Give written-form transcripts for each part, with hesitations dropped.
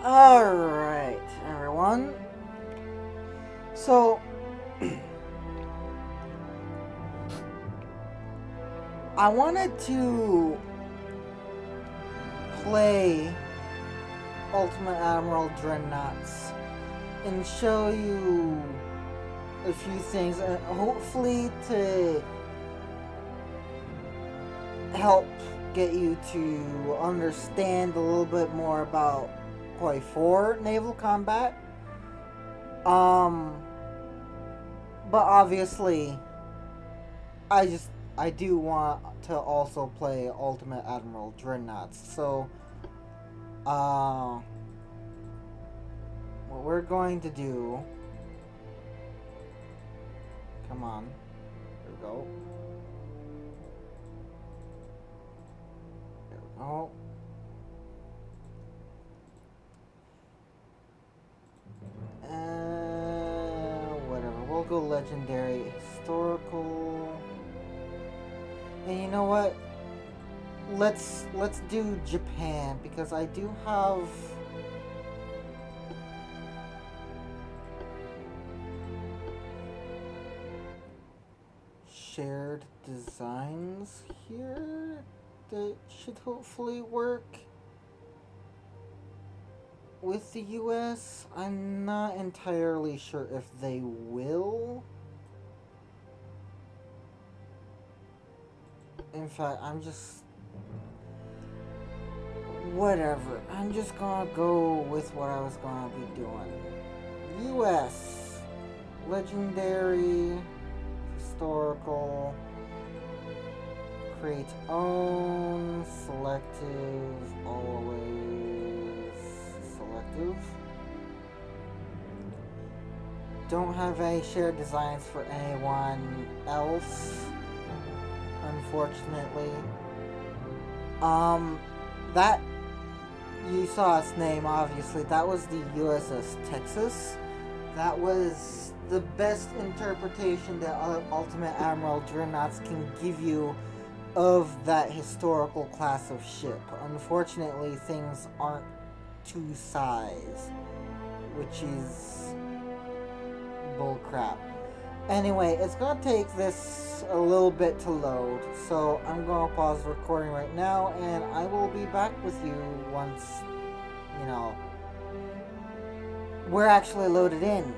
Alright, everyone. So, I wanted to play Ultimate Admiral Dreadnoughts and show you a few things, and hopefully to help get you to understand a little bit more about Koi 4 naval combat. Um, but obviously, I do want to also play Ultimate Admiral Dreadnoughts. So, uh, what we're going to do. Come on. There we go. There we go. Whatever. We'll go legendary, historical. And you know what? Let's do Japan because I do have shared designs here that should hopefully work with the US. I'm not entirely sure if they will. In fact, whatever. I'm just gonna go with what I was gonna be doing. US. Legendary. Historical. Create own. Selective. Always selective. Don't have any shared designs for anyone else, unfortunately. That you saw its name, obviously. That was the USS Texas. That was the best interpretation that Ultimate Admiral Dreadnoughts can give you of that historical class of ship. Unfortunately, things aren't to size, which is bullcrap. Anyway, it's gonna take this a little bit to load, so I'm gonna pause the recording right now, and I will be back with you once, you know, we're actually loaded in.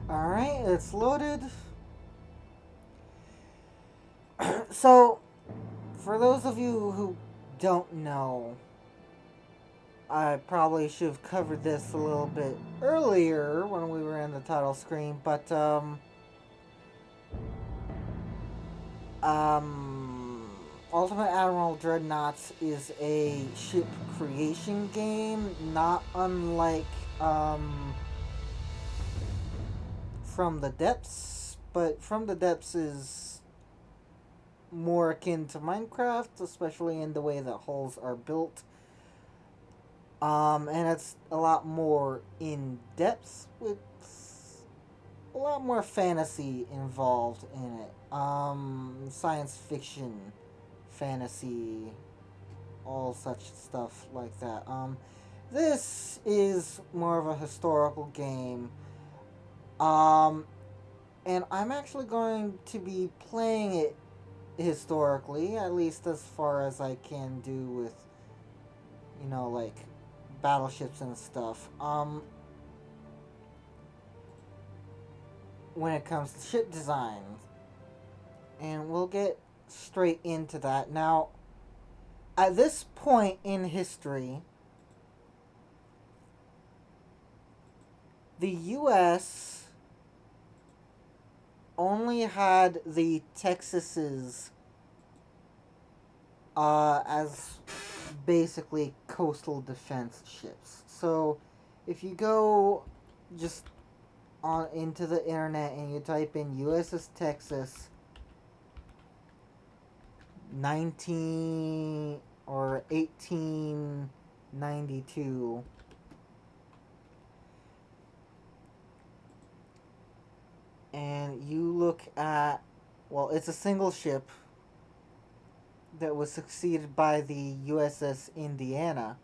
Alright, it's loaded. So, for those of you who don't know, I probably should have covered this a little bit earlier when we were in the title screen, but Ultimate Admiral Dreadnoughts is a ship creation game, not unlike From the Depths, but From the Depths is more akin to Minecraft, especially in the way that hulls are built. And it's a lot more in depth with a lot more fantasy involved in it. Science fiction, fantasy, all such stuff like that. This is more of a historical game. And I'm actually going to be playing it historically, at least as far as I can do with, like battleships and stuff. When it comes to ship design. And we'll get straight into that. Now, at this point in history, the US only had the Texases as basically coastal defense ships. So, if you go just on into the internet and you type in USS Texas 19 or 1892, and you look at, well, it's a single ship that was succeeded by the USS Indiana.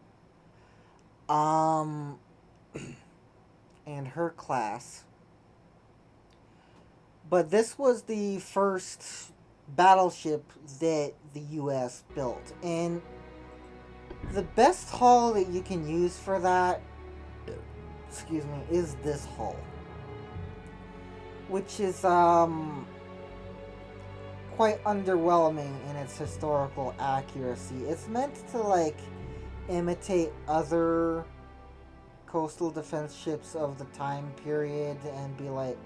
Um, and her class. But this was the first battleship that the U.S. built. And the best hull that you can use for that, excuse me, is this hull. Which is, quite underwhelming in its historical accuracy. It's meant to, like, imitate other coastal defense ships of the time period and be like,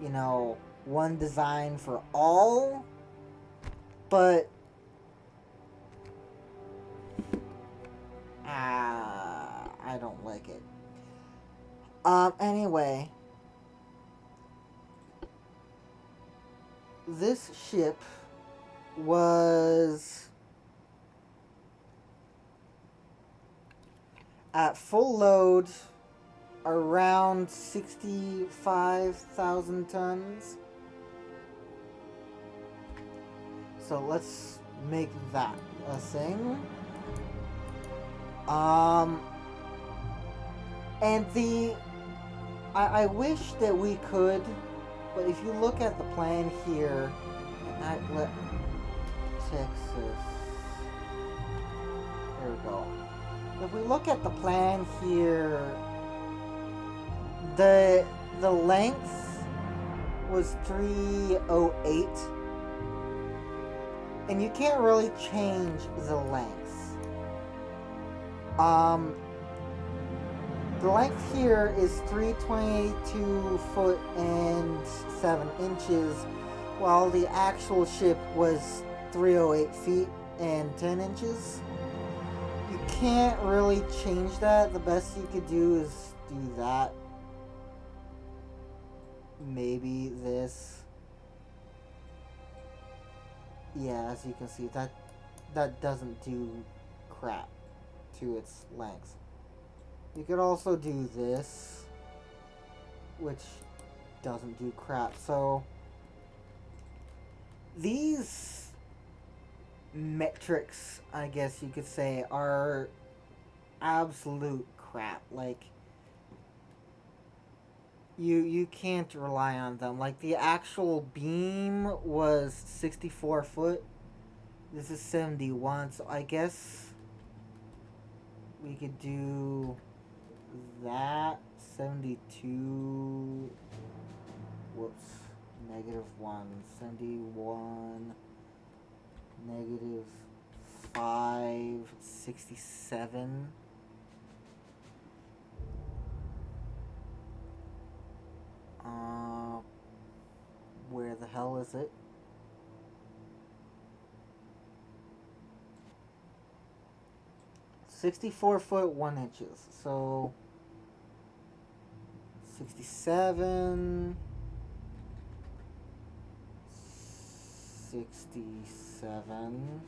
you know, one design for all, but I don't like it. Anyway, this ship was at full load around 65,000 tons. So let's make that a thing. And I wish that we could, but if you look at the plan here, Texas. There we go. If we look at the plan here, the length was 308, and you can't really change the length. The length here is 322 foot and 7 inches, while the actual ship was 308 feet and 10 inches. You can't really change that. The best you could do is do that. Maybe this. Yeah, as you can see, that doesn't do crap to its length. You could also do this, which doesn't do crap. So these metrics, I guess you could say, are absolute crap. Like, you can't rely on them. Like, the actual beam was 64 foot. This is 71, so I guess we could do that. 72. Whoops. -1. 71. -5. 67. Where the hell is it? $64 1 inches. So 67. 67.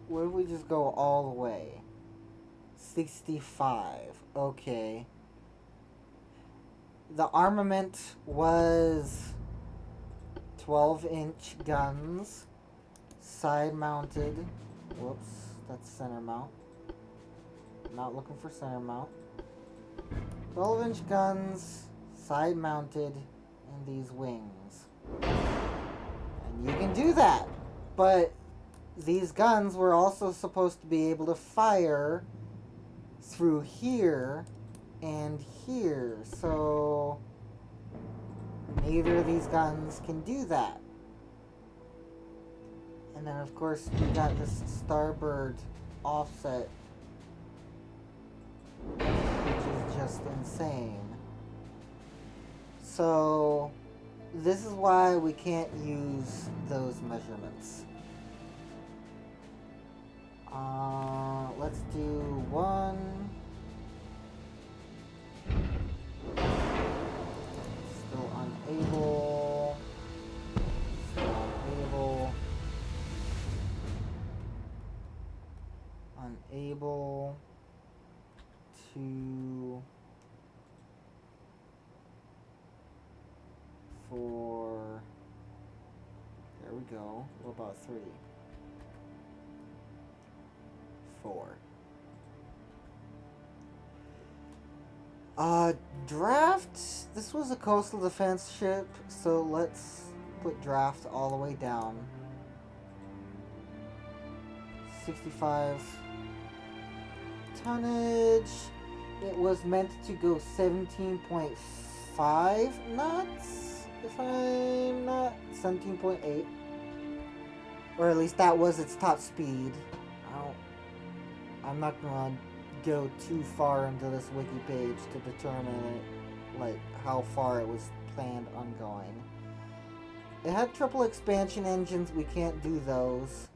What if we just go all the way? 65. Okay. The armament was 12-inch guns, side-mounted. Whoops, that's center mount. Not looking for center mount. 12-inch guns, side-mounted, and these wings. And you can do that, but these guns were also supposed to be able to fire through here and here, so neither of these guns can do that. And then of course we got this starboard offset, which is just insane. So this is why we can't use those measurements. Let's do one. Still unable. Still unable. Unable to. 4. There we go. What about 3? 4. Uh, draft. This was a coastal defense ship, so let's put draft all the way down. 65 tonnage. It was meant to go 17.5 knots, if I'm not 17.8, or at least that was its top speed. I'm not gonna go too far into this wiki page to determine like how far it was planned on going. It had triple expansion engines. We can't do those.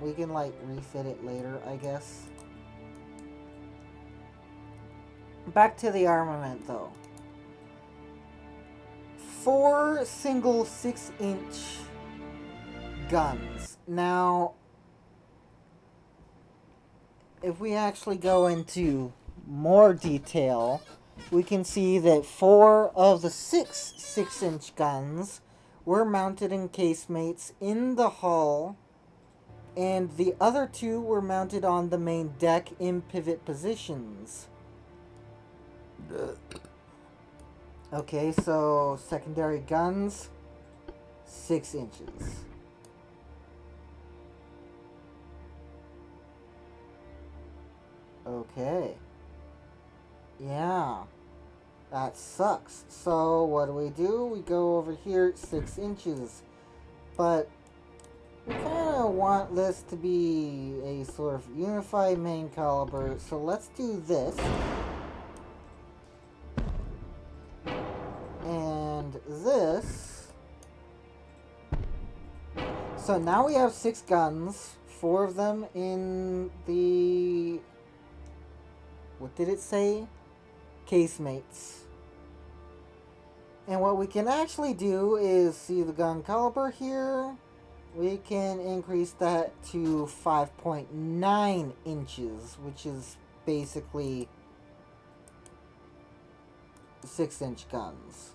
We can like refit it later, I guess. Back to the armament though. 4 single 6-inch guns. Now, if we actually go into more detail, we can see that 4 of the 6 6-inch guns were mounted in casemates in the hull, and the other 2 were mounted on the main deck in pivot positions. Okay, so secondary guns, 6 inches. Okay. Yeah. That sucks. So what do? We go over here 6 inches. But we kind of want this to be a sort of unified main caliber. So let's do this. And this. So now we have 6 guns. 4 of them in the... What did it say? Casemates. And what we can actually do is see the gun caliber here. We can increase that to 5.9 inches, which is basically 6-inch guns.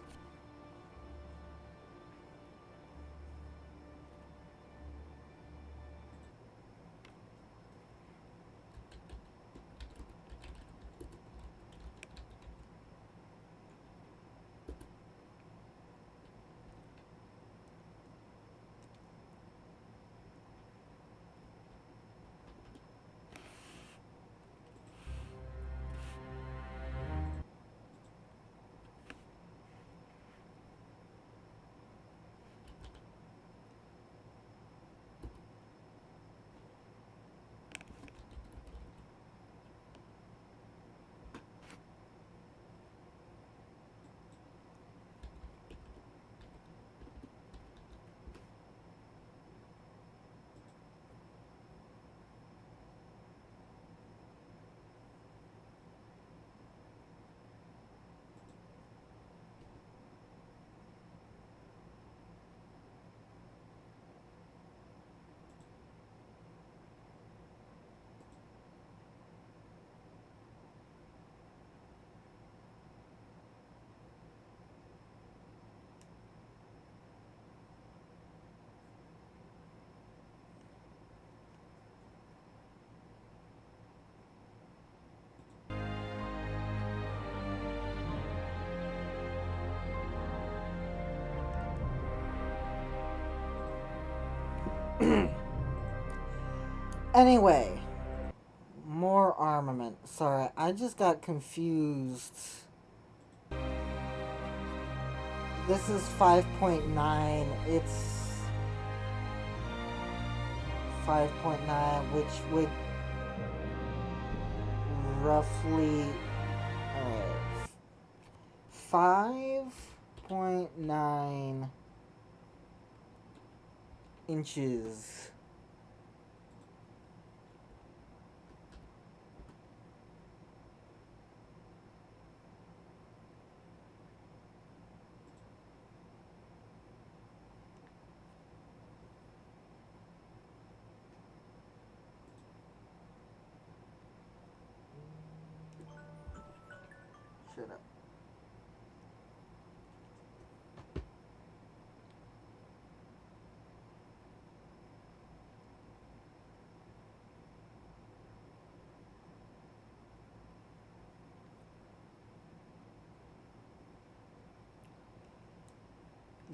Anyway, more armament. Sorry, I just got confused. This is 5.9. It's 5.9, which would roughly 5.9 inches. Shut up.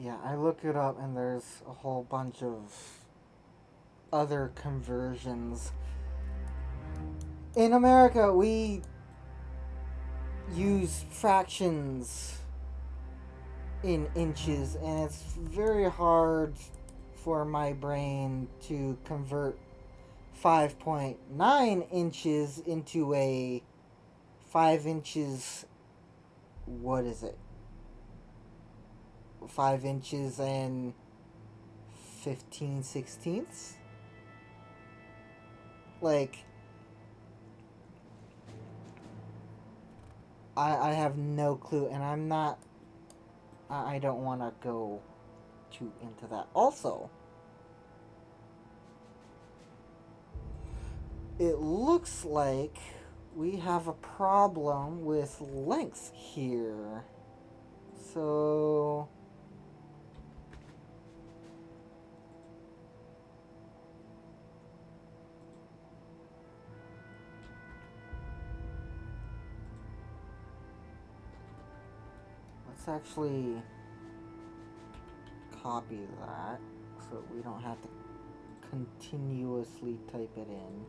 Yeah, I look it up and there's a whole bunch of other conversions. In America, we use fractions in inches, and it's very hard for my brain to convert 5.9 inches into a 5 inches. What is it? 5 inches and 15/16? Like, I have no clue, and I'm not. I don't want to go too into that. Also, it looks like we have a problem with length here. So let's actually copy that so we don't have to continuously type it in.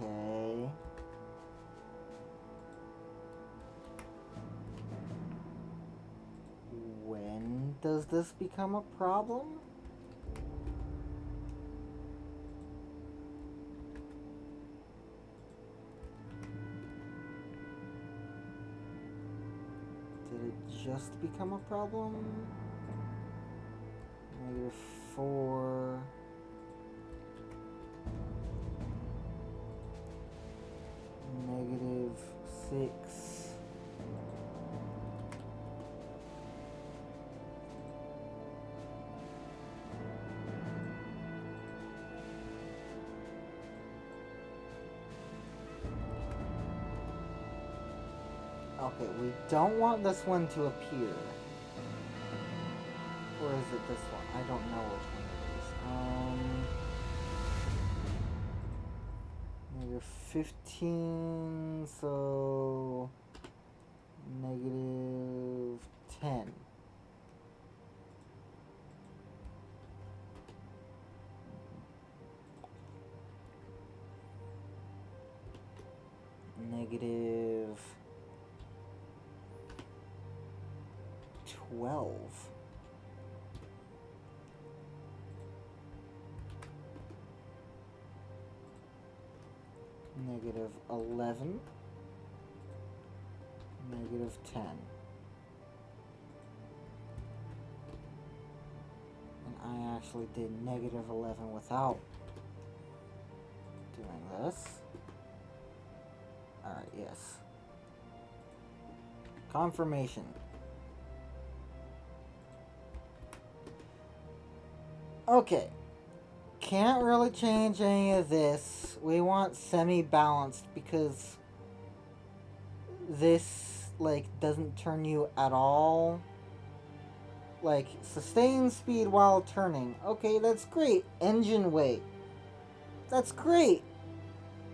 Okay. When does this become a problem? Did it just become a problem? -4. -6. Okay, we don't want this one to appear. Or is it this one? I don't know which one it is. -15, so -10. -12. -11. -10. And I actually did -11 without doing this. Alright, yes. Confirmation. Okay. Can't really change any of this. We want semi-balanced because this, like, doesn't turn you at all. Like, sustain speed while turning. Okay, that's great. Engine weight. That's great.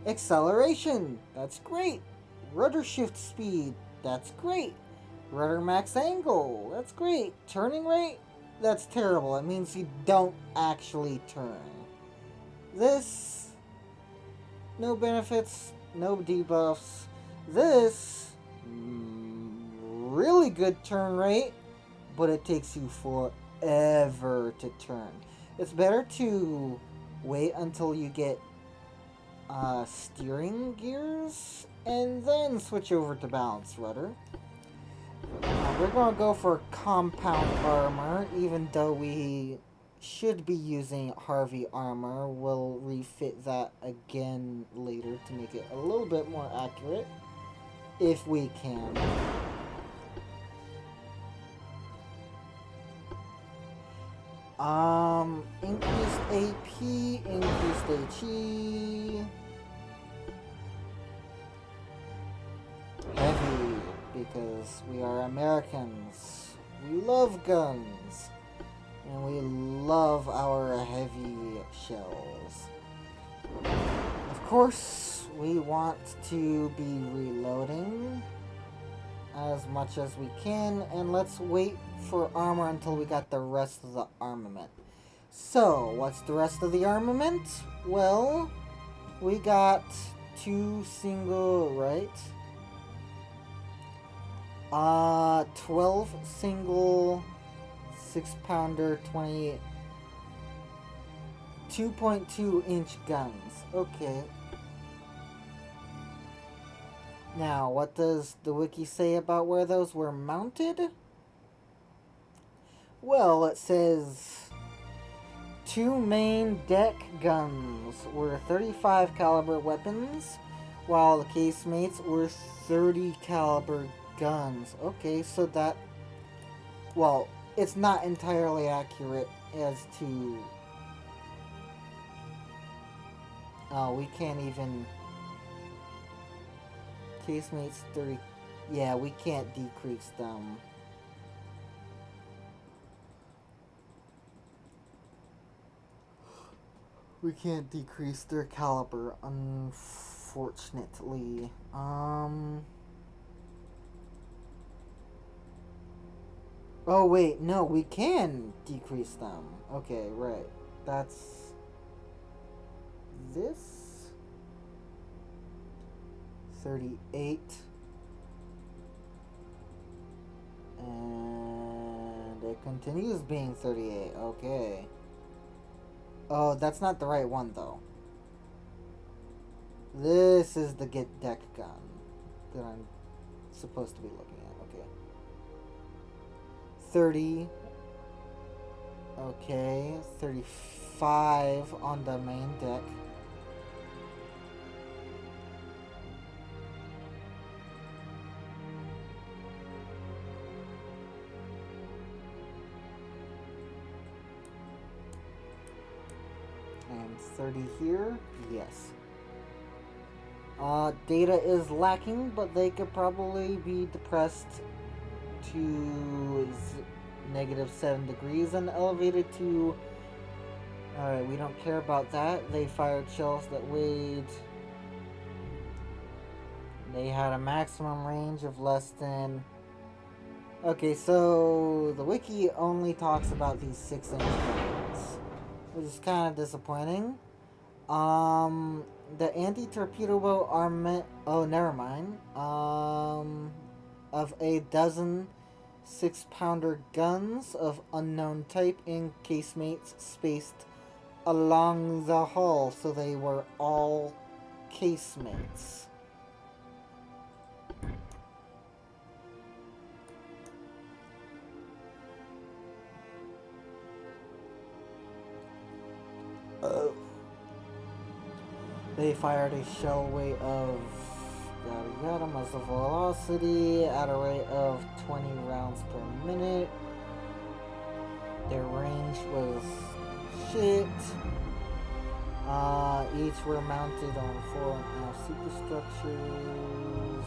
Acceleration. That's great. Rudder shift speed. That's great. Rudder max angle. That's great. Turning rate. That's terrible. It means you don't actually turn. This, no benefits, no debuffs. This, really good turn rate, but it takes you forever to turn. It's better to wait until you get steering gears and then switch over to balanced rudder. We're gonna go for compound armor, even though we should be using Harvey armor. We'll refit that again later to make it a little bit more accurate, if we can. Increased AP, increased HE. Heavy, because we are Americans. We love guns. And we love our heavy shells. Of course, we want to be reloading as much as we can, and let's wait for armor until we got the rest of the armament. So, what's the rest of the armament? Well, we got 2 single, right? 12 single 6-pounder 2.2-inch guns. Okay. Now, what does the wiki say about where those were mounted? Well, it says 2 main deck guns were 35 caliber weapons, while the casemates were 30 caliber guns. Okay, so that, well, it's not entirely accurate as to, we can't even, casemates 30, yeah, we can't decrease them. We can't decrease their caliber, unfortunately. Oh wait, no, we can decrease them. Okay, right. That's this 38 and it continues being 38. Okay. Oh, that's not the right one though. This is the get deck gun that I'm supposed to be looking at. Okay. 30. Okay, 35 on the main deck. And 30 here, yes. Data is lacking, but they could probably be depressed to -7 degrees and elevated to... Alright, we don't care about that. They fired shells that weighed... They had a maximum range of less than... Okay, so the wiki only talks about these 6-inch guns, which is kind of disappointing. The anti-torpedo boat armament... Oh, never mind. Of a dozen 6-pounder guns of unknown type in casemates spaced along the hull, so they were all casemates. They fired a shell weight of yada yada, muzzle velocity at a rate of 20 rounds per minute. Their range was shit. Each were mounted on 4.5 superstructures.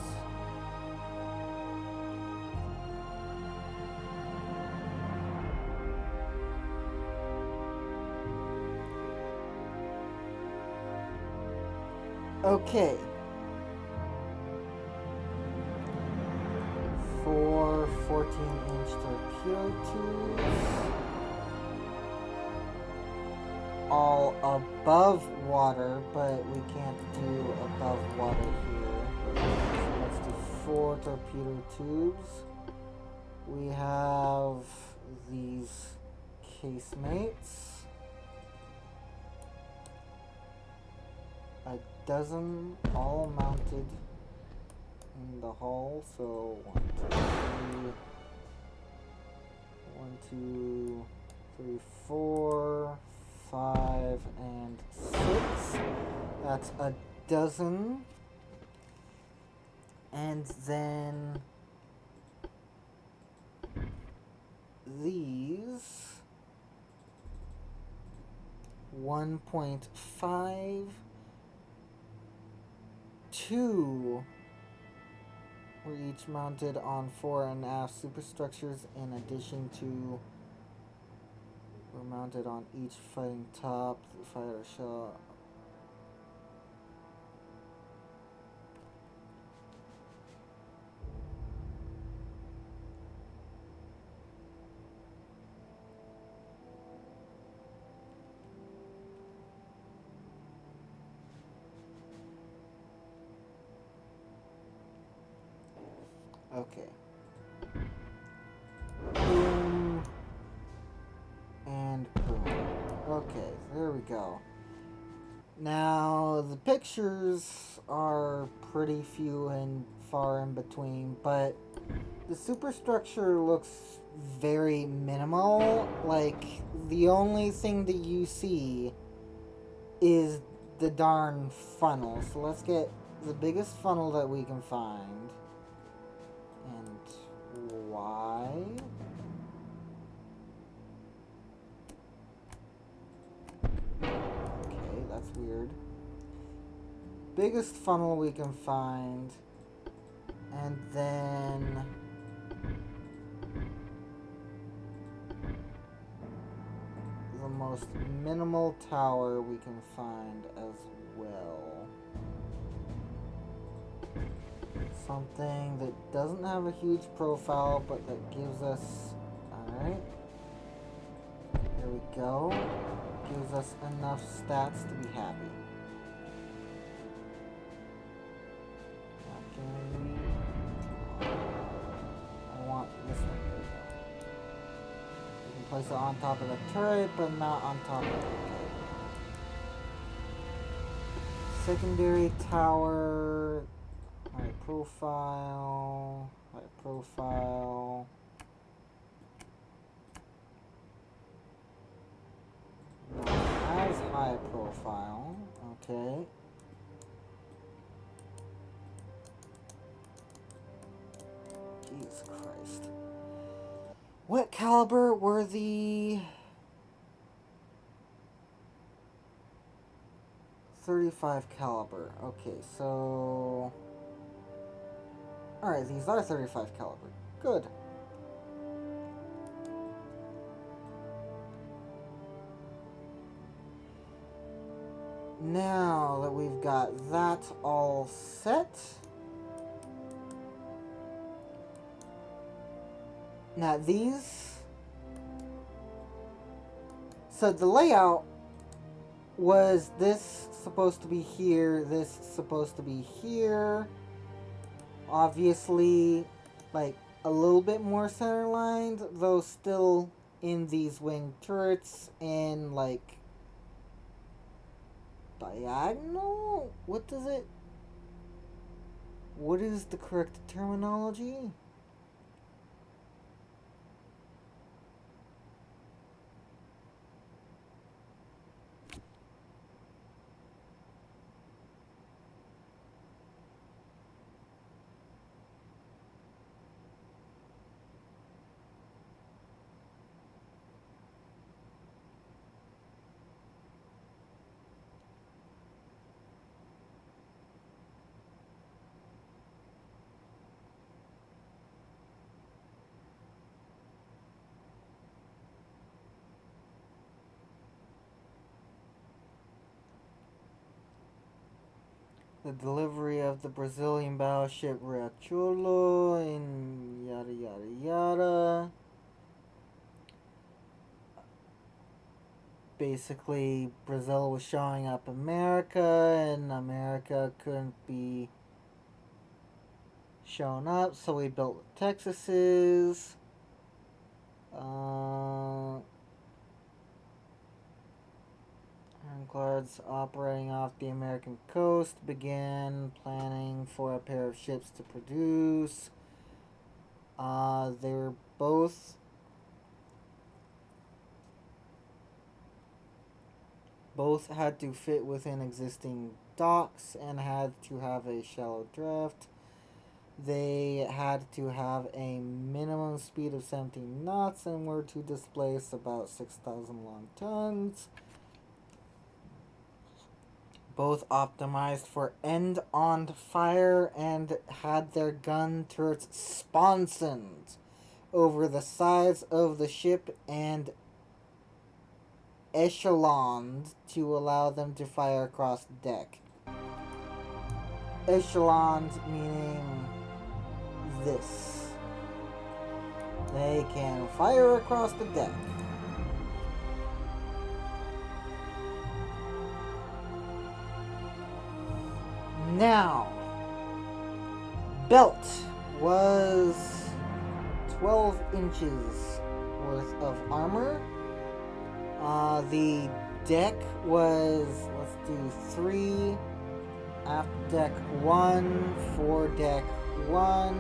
Okay. 4 14-inch torpedo tubes. All above water, but we can't do above water here. So let's do 4 torpedo tubes. We have these casemates. A dozen, all mounted in the hull. So 1, 2, 3, 4, 5, and 6. That's a dozen. And then these 1.5, 2 were each mounted on 4.5 superstructures in addition to were mounted on each fighting top. The fighter shell. Okay. Boom. And boom. Okay, there we go. Now, the pictures are pretty few and far in between, but the superstructure looks very minimal. Like, the only thing that you see is the darn funnel. So let's get the biggest funnel that we can find. And why? Okay, that's weird. Biggest funnel we can find. And then the most minimal tower we can find as well. Something that doesn't have a huge profile, but that gives us... Alright. Here we go. Gives us enough stats to be happy. I want this one. There we go. You can place it on top of the turret, but not on top of it. Okay. Secondary tower. High profile. High profile. Not as high profile. Okay. Jesus Christ. What caliber were the 35 caliber? Okay, so... Alright, these are 35 caliber. Good. Now that we've got that all set... Now these... So the layout was this supposed to be here, this supposed to be here. Obviously, like, a little bit more center lined, though still in these wing turrets and, like, diagonal? What is the correct terminology? The delivery of the Brazilian battleship Riachuelo and yada yada yada. Basically, Brazil was showing up America, and America couldn't be shown up, so we built the Texases. Ironclads operating off the American coast began planning for a pair of ships to produce. They were both had to fit within existing docks and had to have a shallow draft. They had to have a minimum speed of 17 knots and were to displace about 6,000 long tons. Both optimized for end-on fire and had their gun turrets sponsoned over the sides of the ship and echeloned to allow them to fire across the deck. Echeloned meaning this. They can fire across the deck. Now, belt was 12 inches worth of armor. The deck was, let's do 3, aft deck 1, foredeck 1,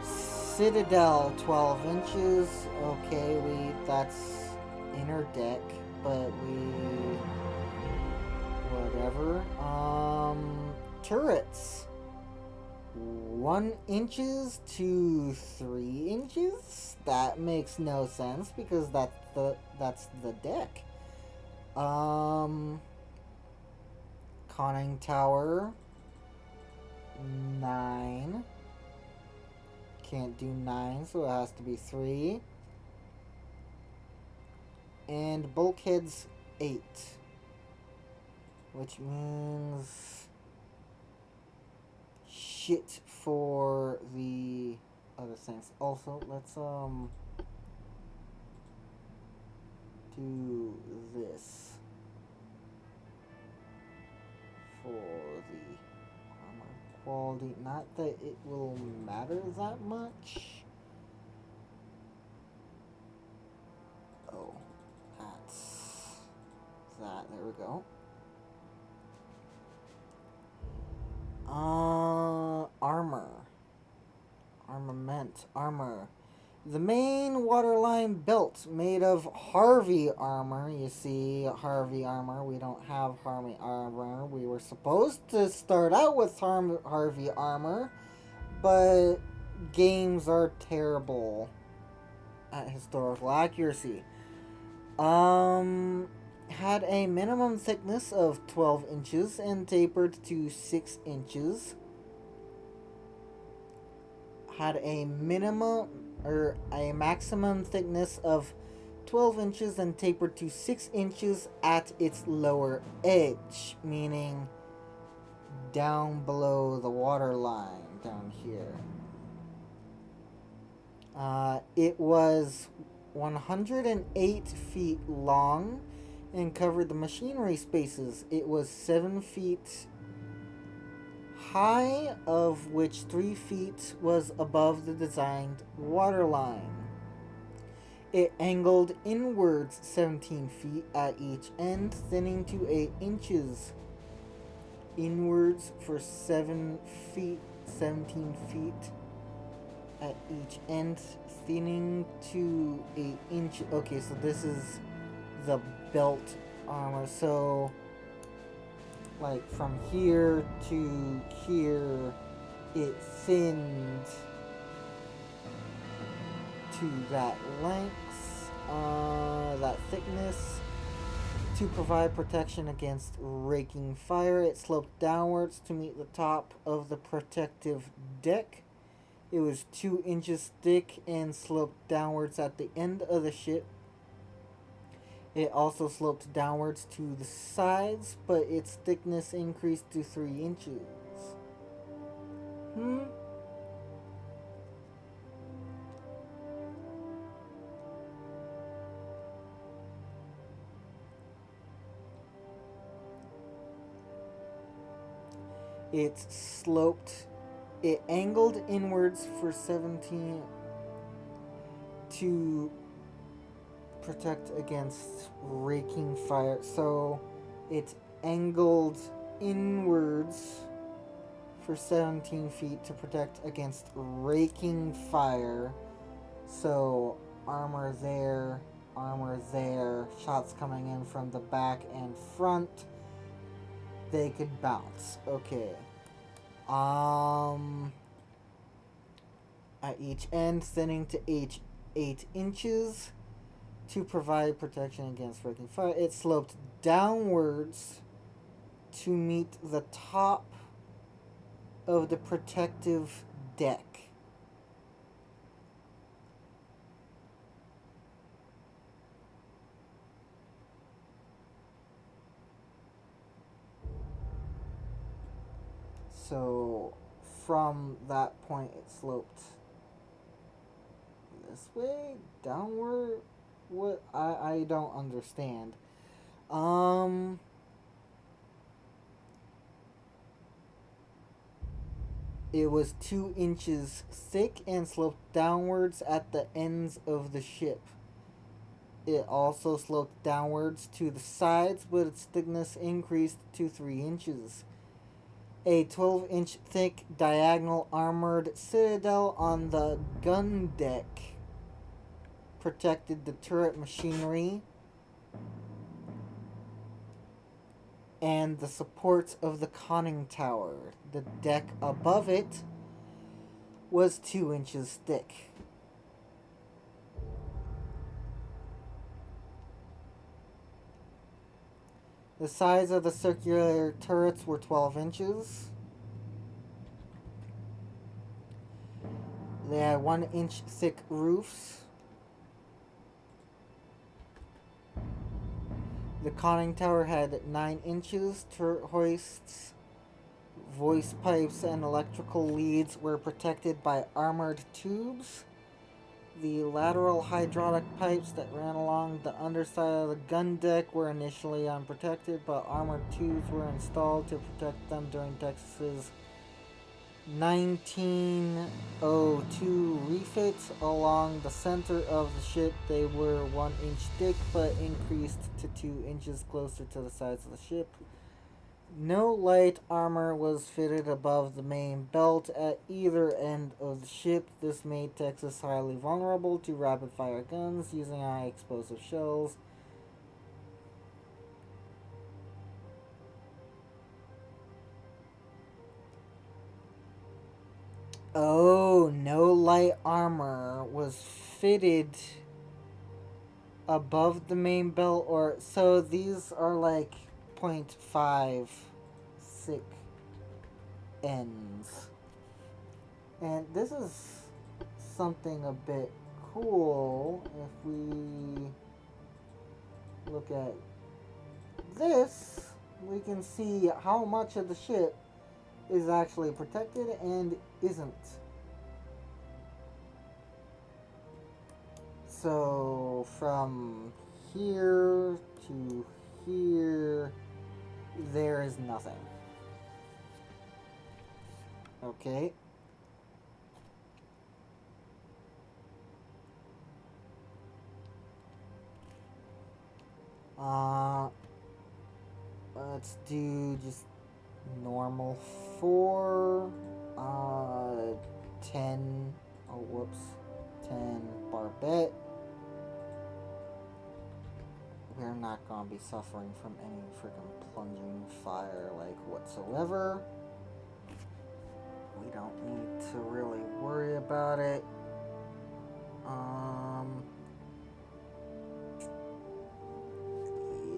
citadel 12 inches. Okay, that's inner deck, but whatever. Turrets 1 inches to 3 inches. That makes no sense because that's the deck. Conning tower 9. Can't do 9, so it has to be 3. And bulkheads 8, which means shit for the other things. Also, let's do this for the armor quality. Not that it will matter that much. Oh, that's that. There we go. Armor. The main waterline belt made of Harvey armor. You see, Harvey armor. We don't have Harvey armor. We were supposed to start out with Harvey armor, but games are terrible at historical accuracy. Had a minimum thickness of 12 inches and tapered to 6 inches. Had a maximum thickness of 12 inches and tapered to 6 inches at its lower edge, meaning down below the water line, down here. It was 108 feet long and covered the machinery spaces. It was 7 feet high, of which 3 feet was above the designed waterline. It angled inwards 17 feet at each end, thinning to 8 inches. Inwards for 17 feet at each end, thinning to 8 inches. Okay, so this is the belt armor. So like from here to here, it thinned to that length, that thickness, to provide protection against raking fire. It sloped downwards to meet the top of the protective deck. It was 2 inches thick and sloped downwards at the end of the ship. It also sloped downwards to the sides, but its thickness increased to 3 inches. It angled inwards for 17 to protect against raking fire. So it angled inwards for 17 feet to protect against raking fire. So armor there, shots coming in from the back and front, they could bounce. Okay. At each end, thinning to 8 inches to provide protection against raking fire. It sloped downwards to meet the top of the protective deck. So from that point it sloped this way, downward. What I don't understand. Um it was 2 inches thick and sloped downwards at the ends of the ship. It also sloped downwards to the sides, but its thickness increased to 3 inches. A 12-inch thick diagonal armored citadel on the gun deck protected the turret machinery and the supports of the conning tower. The deck above it was 2 inches thick. The size of the circular turrets were 12 inches. They had 1-inch thick roofs. The conning tower had 9 inches. Turret hoists, voice pipes, and electrical leads were protected by armored tubes. The lateral hydraulic pipes that ran along the underside of the gun deck were initially unprotected, but armored tubes were installed to protect them during Texas's 1902 refits. Along the center of the ship, they were 1 inch thick, but increased to 2 inches closer to the sides of the ship. No light armor was fitted above the main belt at either end of the ship. This made Texas highly vulnerable to rapid-fire guns using high explosive shells. Oh, no light armor was fitted above the main belt, or so these are like 0.5 thick ends. And this is something a bit cool. If we look at this, we can see how much of the ship is actually protected and isn't. So from here to here, there is nothing. Okay. Let's do just normal 4, 10, 10 barbette. We're not gonna be suffering from any freaking plunging fire, like, whatsoever. We don't need to really worry about it.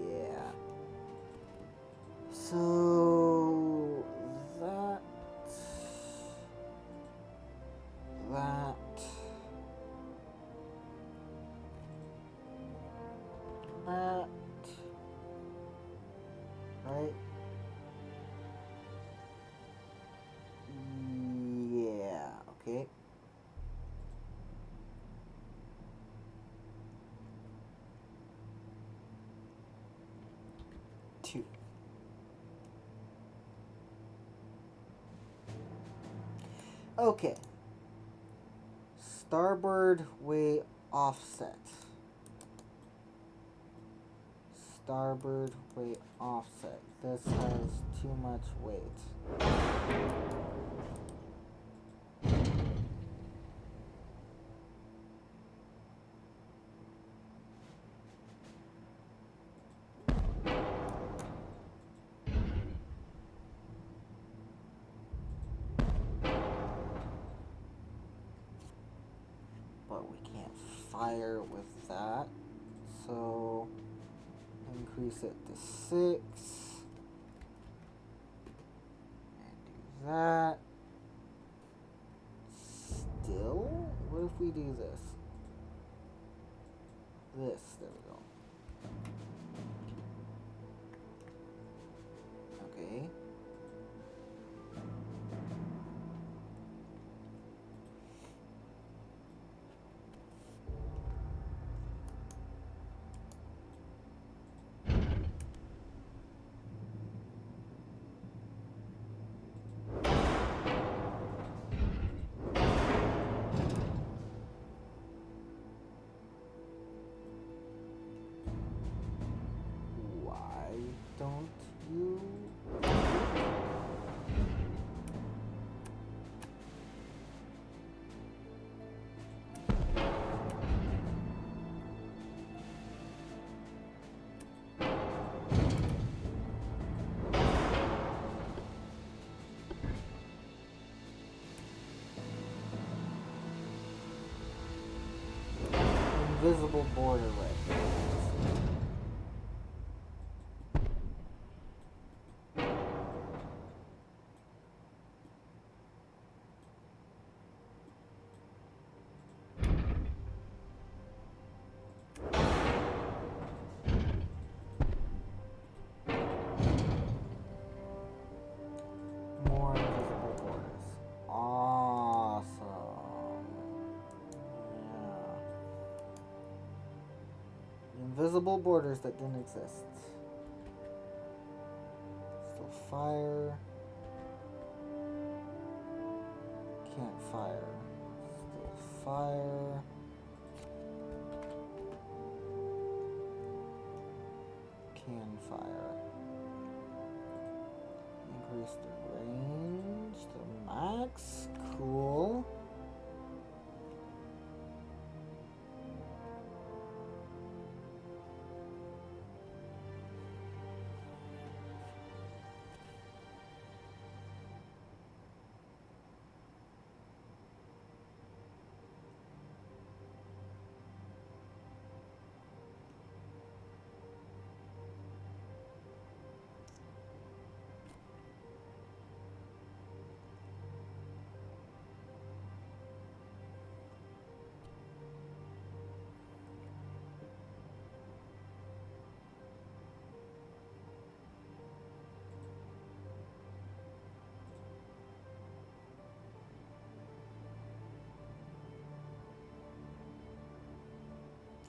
Yeah. So that right? Yeah, okay. Two. Okay. Starboard way offset. Starboard way offset. This has too much weight. But we can't fire with that. So increase it to 6. And do that. Still? What if we do this? There we go. Okay. border right here. More invisible borders. Awesome. Yeah. Invisible borders that didn't exist. Still fire. Can't fire. Still fire. Can fire. Increase the range to max. Cool.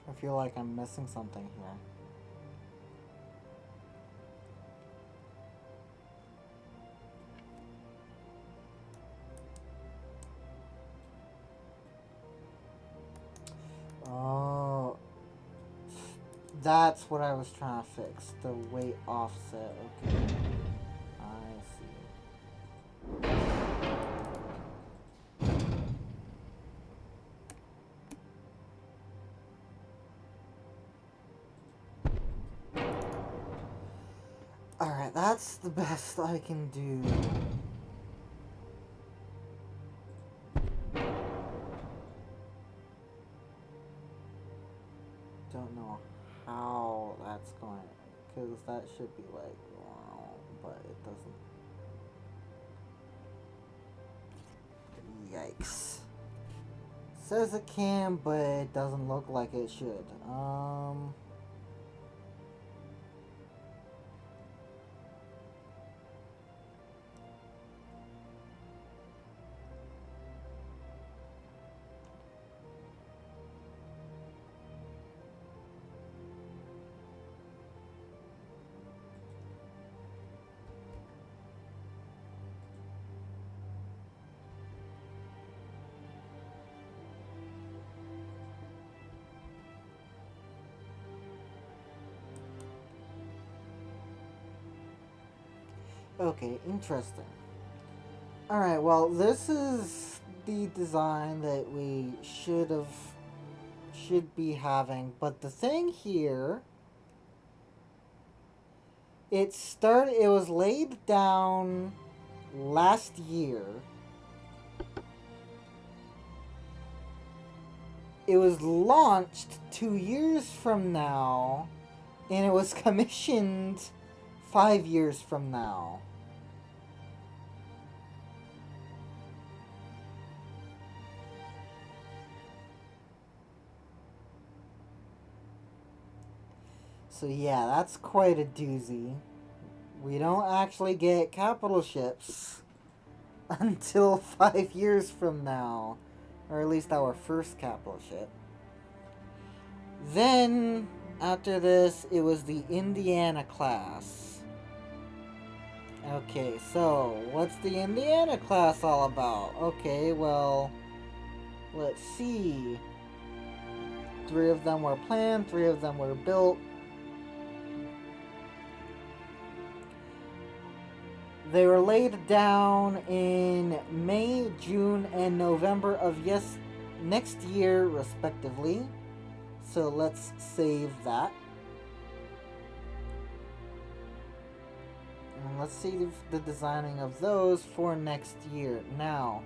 I feel like I'm missing something here. Oh, that's what I was trying to fix. The weight offset. Okay. I see. Alright, that's the best I can do. Don't know how that's going, because that should be like, wow, but it doesn't. Yikes. Says it can, but it doesn't look like it should. Okay, interesting. Alright, well, this is the design that we should be having, but the thing here, it was laid down last year. It was launched 2 years from now, and it was commissioned 5 years from now. So yeah, that's quite a doozy. We don't actually get capital ships until 5 years from now. Or at least our first capital ship. Then, after this, it was the Indiana class. Okay, so, what's the Indiana class all about? Okay, well, let's see. 3 of them were planned, 3 of them were built. They were laid down in May, June, and November of next year, respectively. So let's save that. And let's see the designing of those for next year. Now,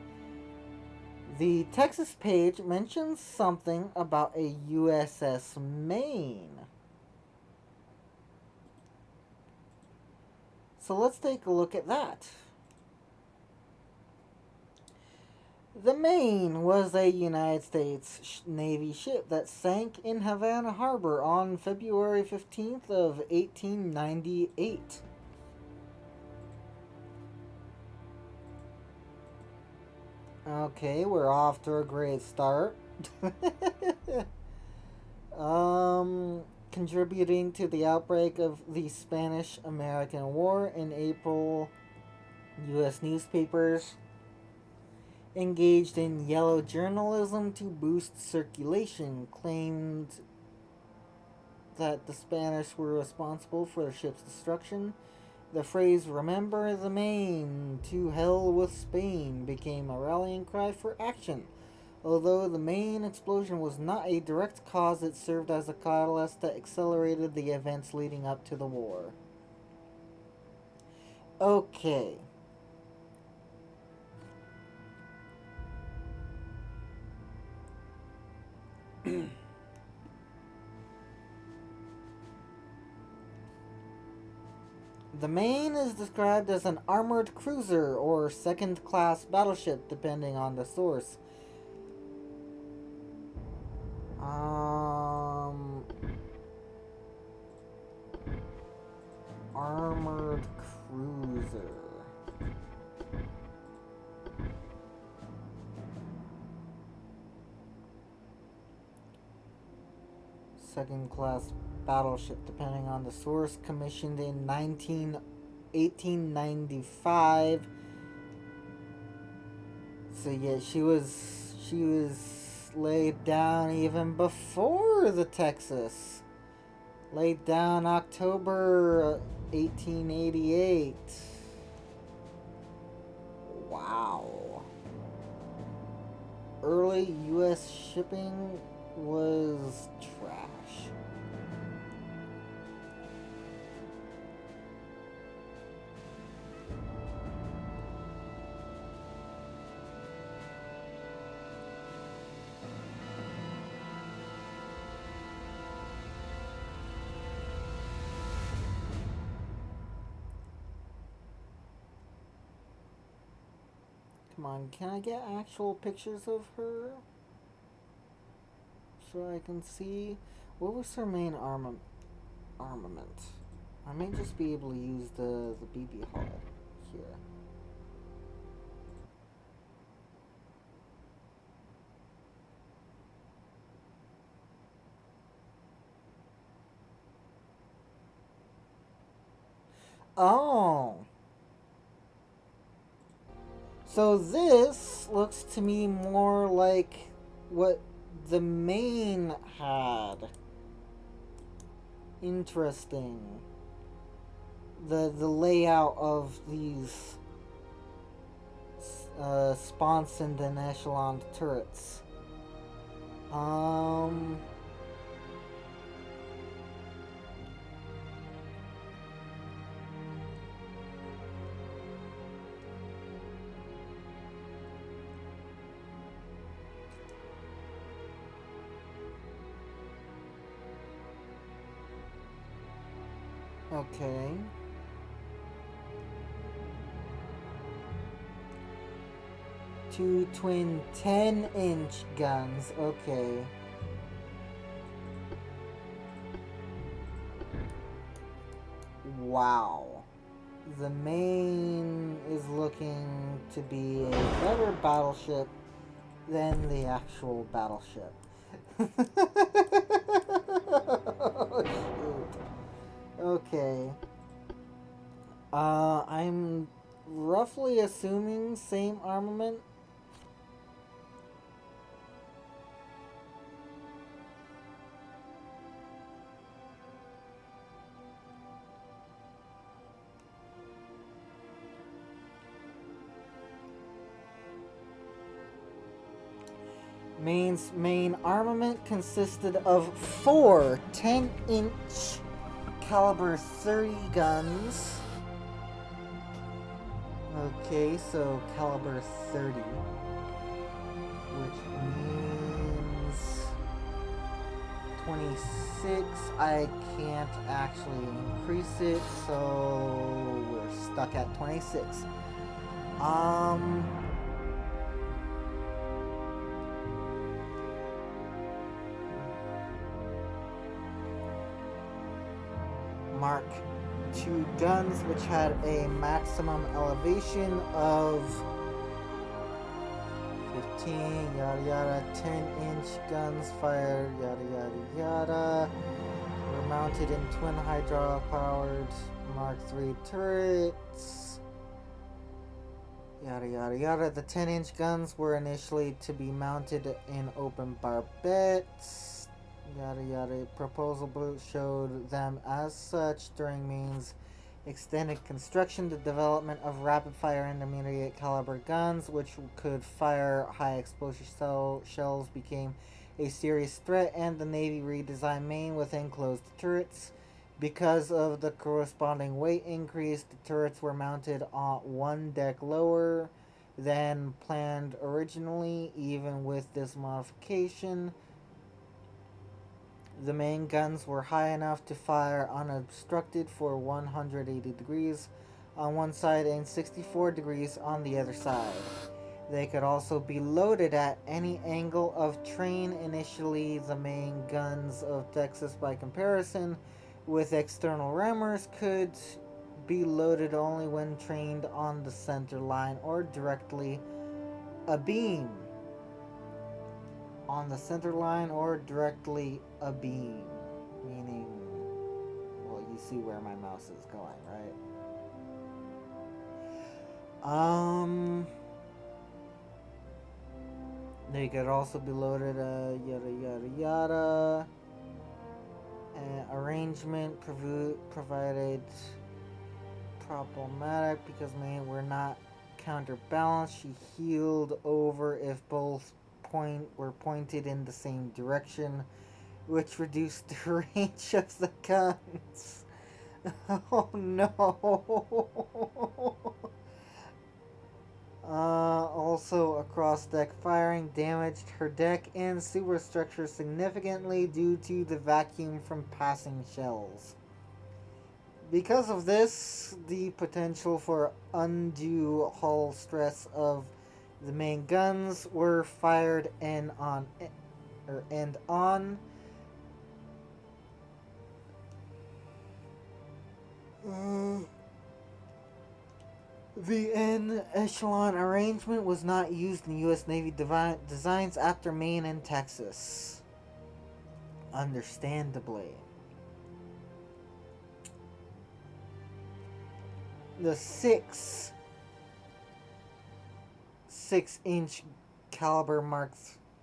The Texas page mentions something about a USS Maine. So let's take a look at that. The Maine was a United States Navy ship that sank in Havana Harbor on February 15th of 1898. Okay, we're off to a great start. Contributing to the outbreak of the Spanish-American War in April, U.S. newspapers engaged in yellow journalism to boost circulation, claimed that the Spanish were responsible for the ship's destruction. The phrase "Remember the Maine, to hell with Spain" became a rallying cry for action. Although the Maine explosion was not a direct cause, it served as a catalyst that accelerated the events leading up to the war. Okay. The Maine is described as an armored cruiser or second-class battleship, depending on the source. Armored cruiser. Second-class battleship, depending on the source, commissioned in 1895. So yeah, she was laid down even before the Texas. Laid down October 1888. Wow. Early U.S. shipping was trash. Come on, can I get actual pictures of her? So I can see what was her main armament. I may just be able to use the BB hull here. Oh. So this looks to me more like what the Maine had. Interesting. The layout of these sponson and echelon turrets. Okay. Two twin 10-inch guns. Okay. Wow. The Maine is looking to be a better battleship than the actual battleship. Oh, shoot. Okay. I'm roughly assuming same armament. Maine's main armament consisted of 4 10-inch caliber 30 guns. Okay, so caliber 30. which means 26. I can't actually increase it, so we're stuck at 26. Mark II guns, which had a maximum elevation of 15, yada yada, 10-inch guns fired, yada yada yada. Were mounted in twin hydraulic powered Mark III turrets. Yada yada yada. The 10-inch guns were initially to be mounted in open barbettes. Yada yada. Proposal book showed them as such during Maine's extended construction. The development of rapid fire intermediate caliber guns, which could fire high explosive shells, became a serious threat, and the Navy redesigned Maine with enclosed turrets. Because of the corresponding weight increase, the turrets were mounted on one deck lower than planned originally. Even with this modification, the main guns were high enough to fire unobstructed for 180 degrees on one side and 64 degrees on the other side. They could also be loaded at any angle of train. Initially, the main guns of Texas, by comparison with external rammers, could be loaded only when trained on the center line or directly abeam. On the center line or directly abeam. Meaning, well, you see where my mouse is going, right? They could also be loaded, yada yada yada. Arrangement provided problematic because Maine were not counterbalanced. She heeled over if both were pointed in the same direction, which reduced the range of the guns. Oh no! Also, across deck firing damaged her deck and superstructure significantly due to the vacuum from passing shells. Because of this, the potential for undue hull stress of the main guns were fired end on. The en echelon arrangement was not used in U.S. Navy designs after Maine and Texas. Understandably. The 6-inch caliber Mark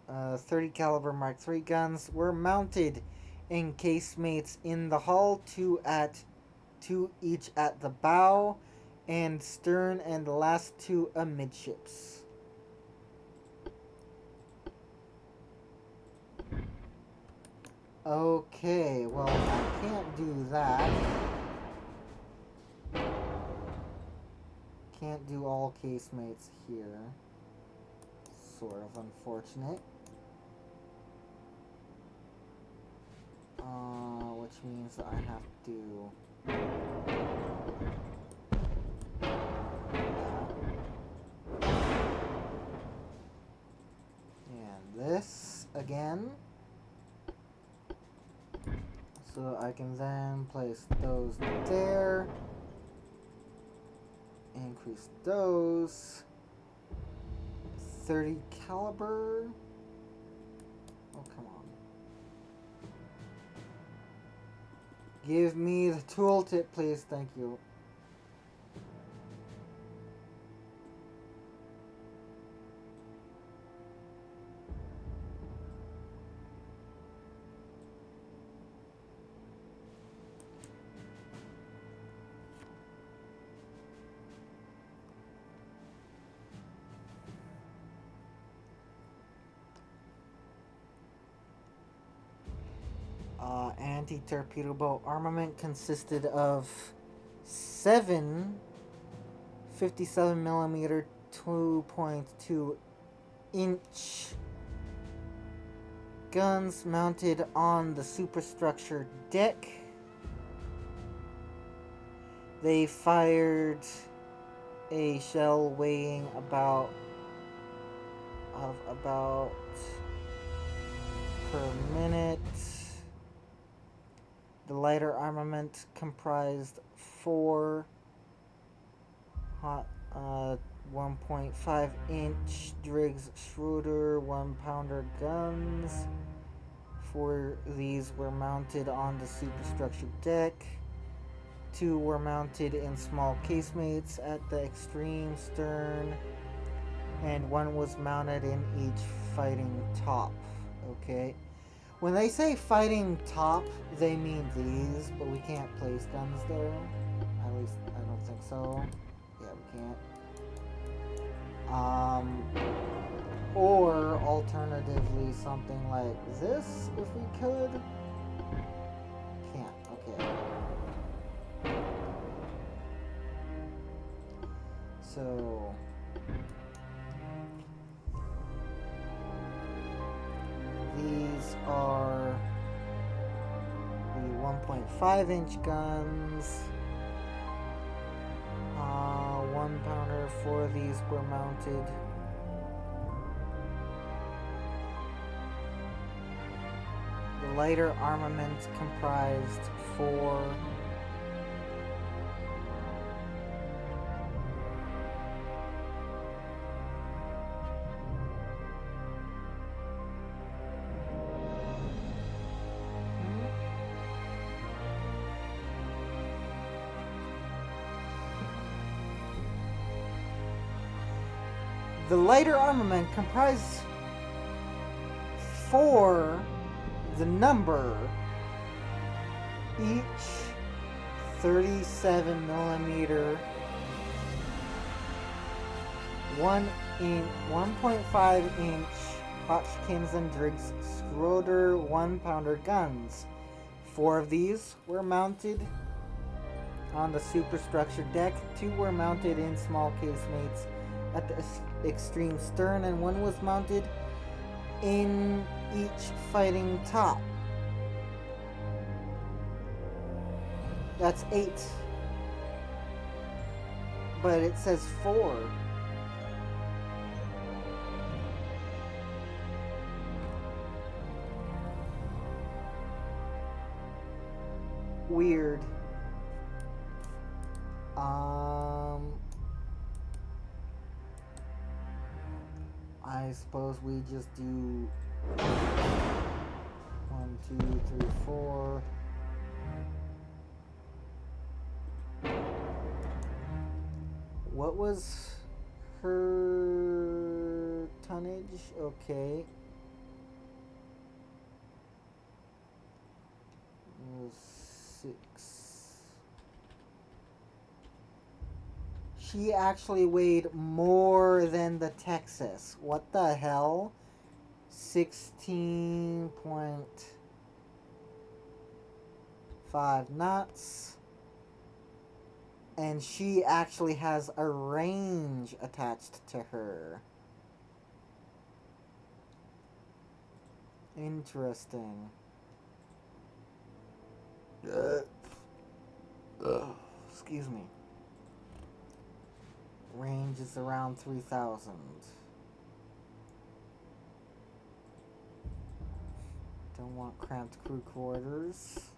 30 caliber Mark III guns were mounted in casemates in the hull, two each at the bow and stern, and the last two amidships. Okay, well, I can't do that. Can't do all casemates here. Sort of unfortunate. Which means that I have to... and this again. So I can then place those there. Increase those. 30 caliber. Oh, come on. Give me the tooltip, please. Thank you. Anti-torpedo boat armament consisted of 7 57mm 2.2 inch guns mounted on the superstructure deck. They fired a shell weighing about per minute. The lighter armament comprised 4 1.5-inch Driggs Schroeder 1-pounder guns. 4 of these were mounted on the superstructure deck. 2 were mounted in small casemates at the extreme stern, and 1 was mounted in each fighting top. Okay. When they say fighting top, they mean these, but we can't place guns there. At least I don't think so. Yeah, we can't. Or alternatively something like this, if we could. Can't. Okay. So these are the 1.5-inch guns. 1-pounder. 4 of these were mounted. The lighter armament comprised 4 The lighter armament comprised 4, the number, each 37mm, 1.5-inch Hotchkiss and Driggs Schroeder 1-pounder guns. 4 of these were mounted on the superstructure deck. 2 were mounted in small casemates at the extreme stern, and 1 was mounted in each fighting top. That's 8. But it says 4. Weird. I suppose we just do 1, 2, 3, 4. What was her tonnage? Okay. It was 6. She actually weighed more than the Texas. What the hell? 16.5 knots. And she actually has a range attached to her. Interesting. Excuse me. Range is around 3,000. Don't want cramped crew quarters.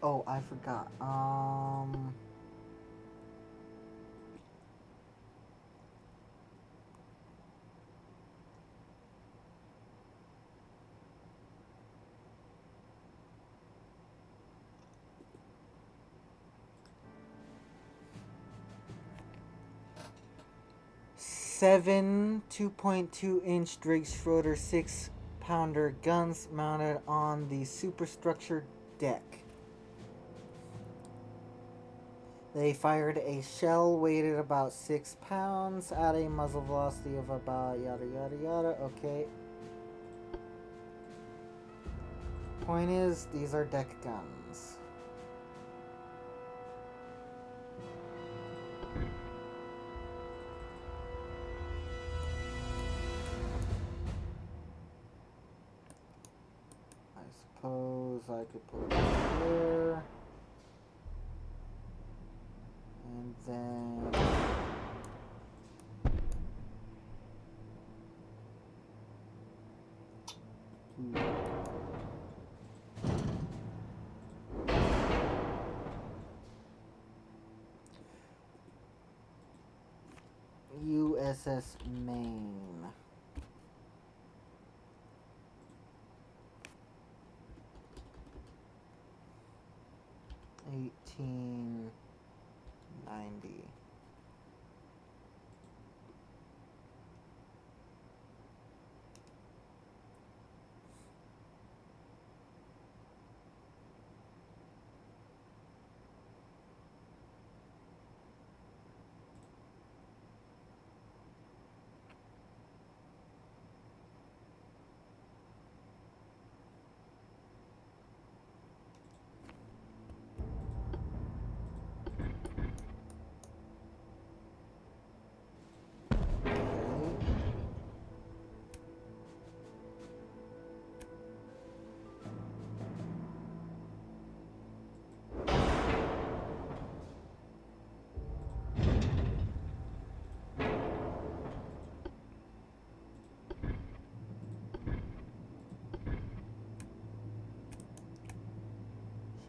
Oh, I forgot. Seven 2.2-inch Driggs Schroeder 6-pounder guns mounted on the superstructure deck. They fired a shell weighted about 6 pounds at a muzzle velocity of about yada yada yada. Okay. Point is, these are deck guns. I suppose I could put it here. And then... USS Maine. $18.90.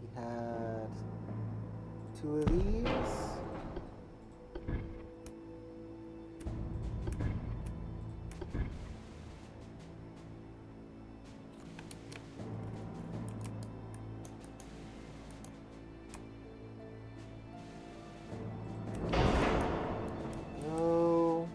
She had 2 of these. Go.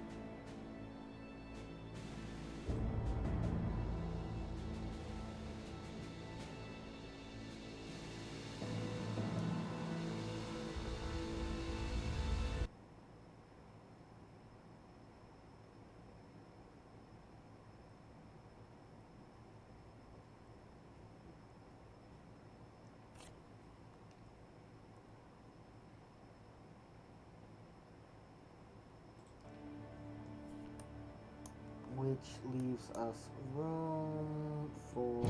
Which leaves us room for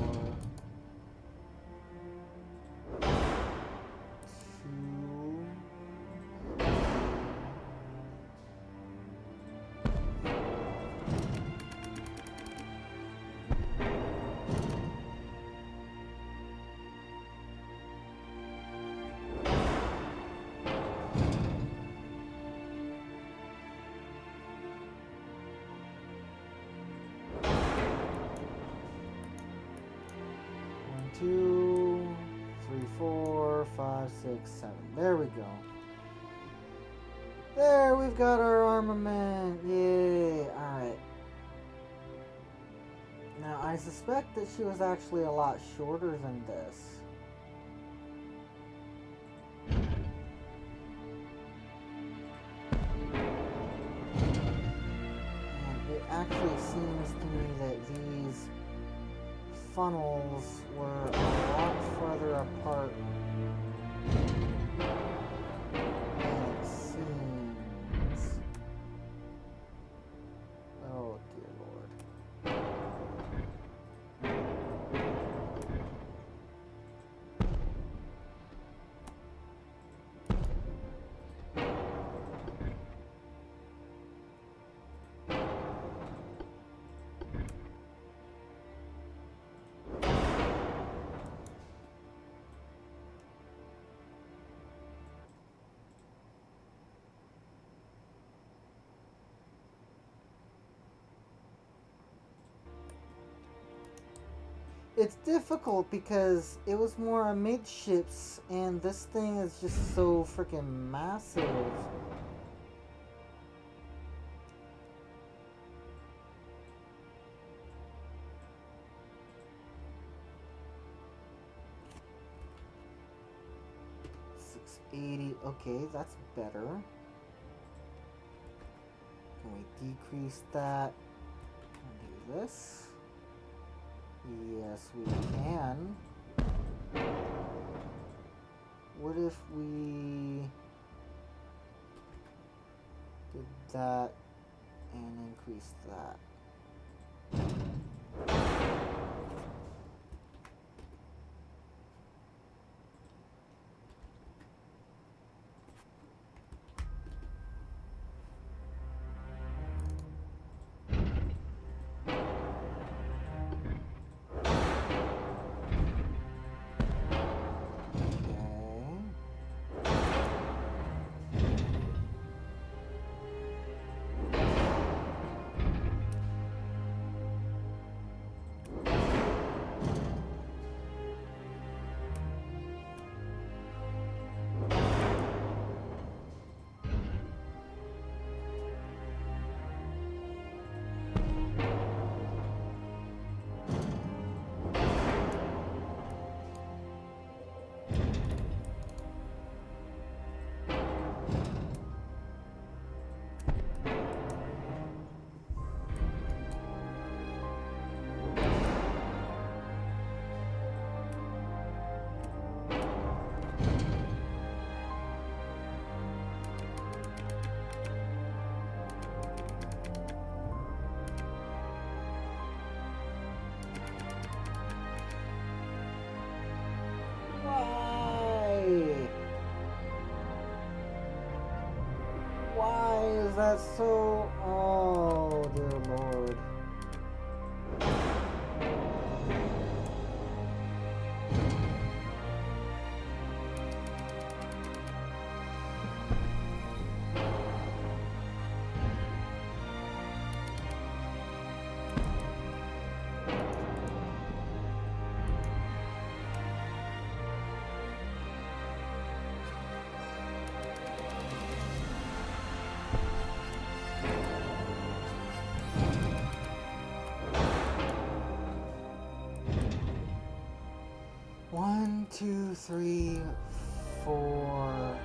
2. Two, three, 4, 5, 6, 7. There we go. There, we've got our armament. Yay. Alright. Now, I suspect that she was actually a lot shorter than this. And it actually seems to me that these funnels were a lot further apart than it seems. Oh dear Lord. It's difficult because it was more amidships, and this thing is just so freaking massive. 80. Okay, that's better. Can we decrease that and do this? Yes, we can. What if we did that and increase that? Why is that so? Oh, dear Lord. One, two, three, 4,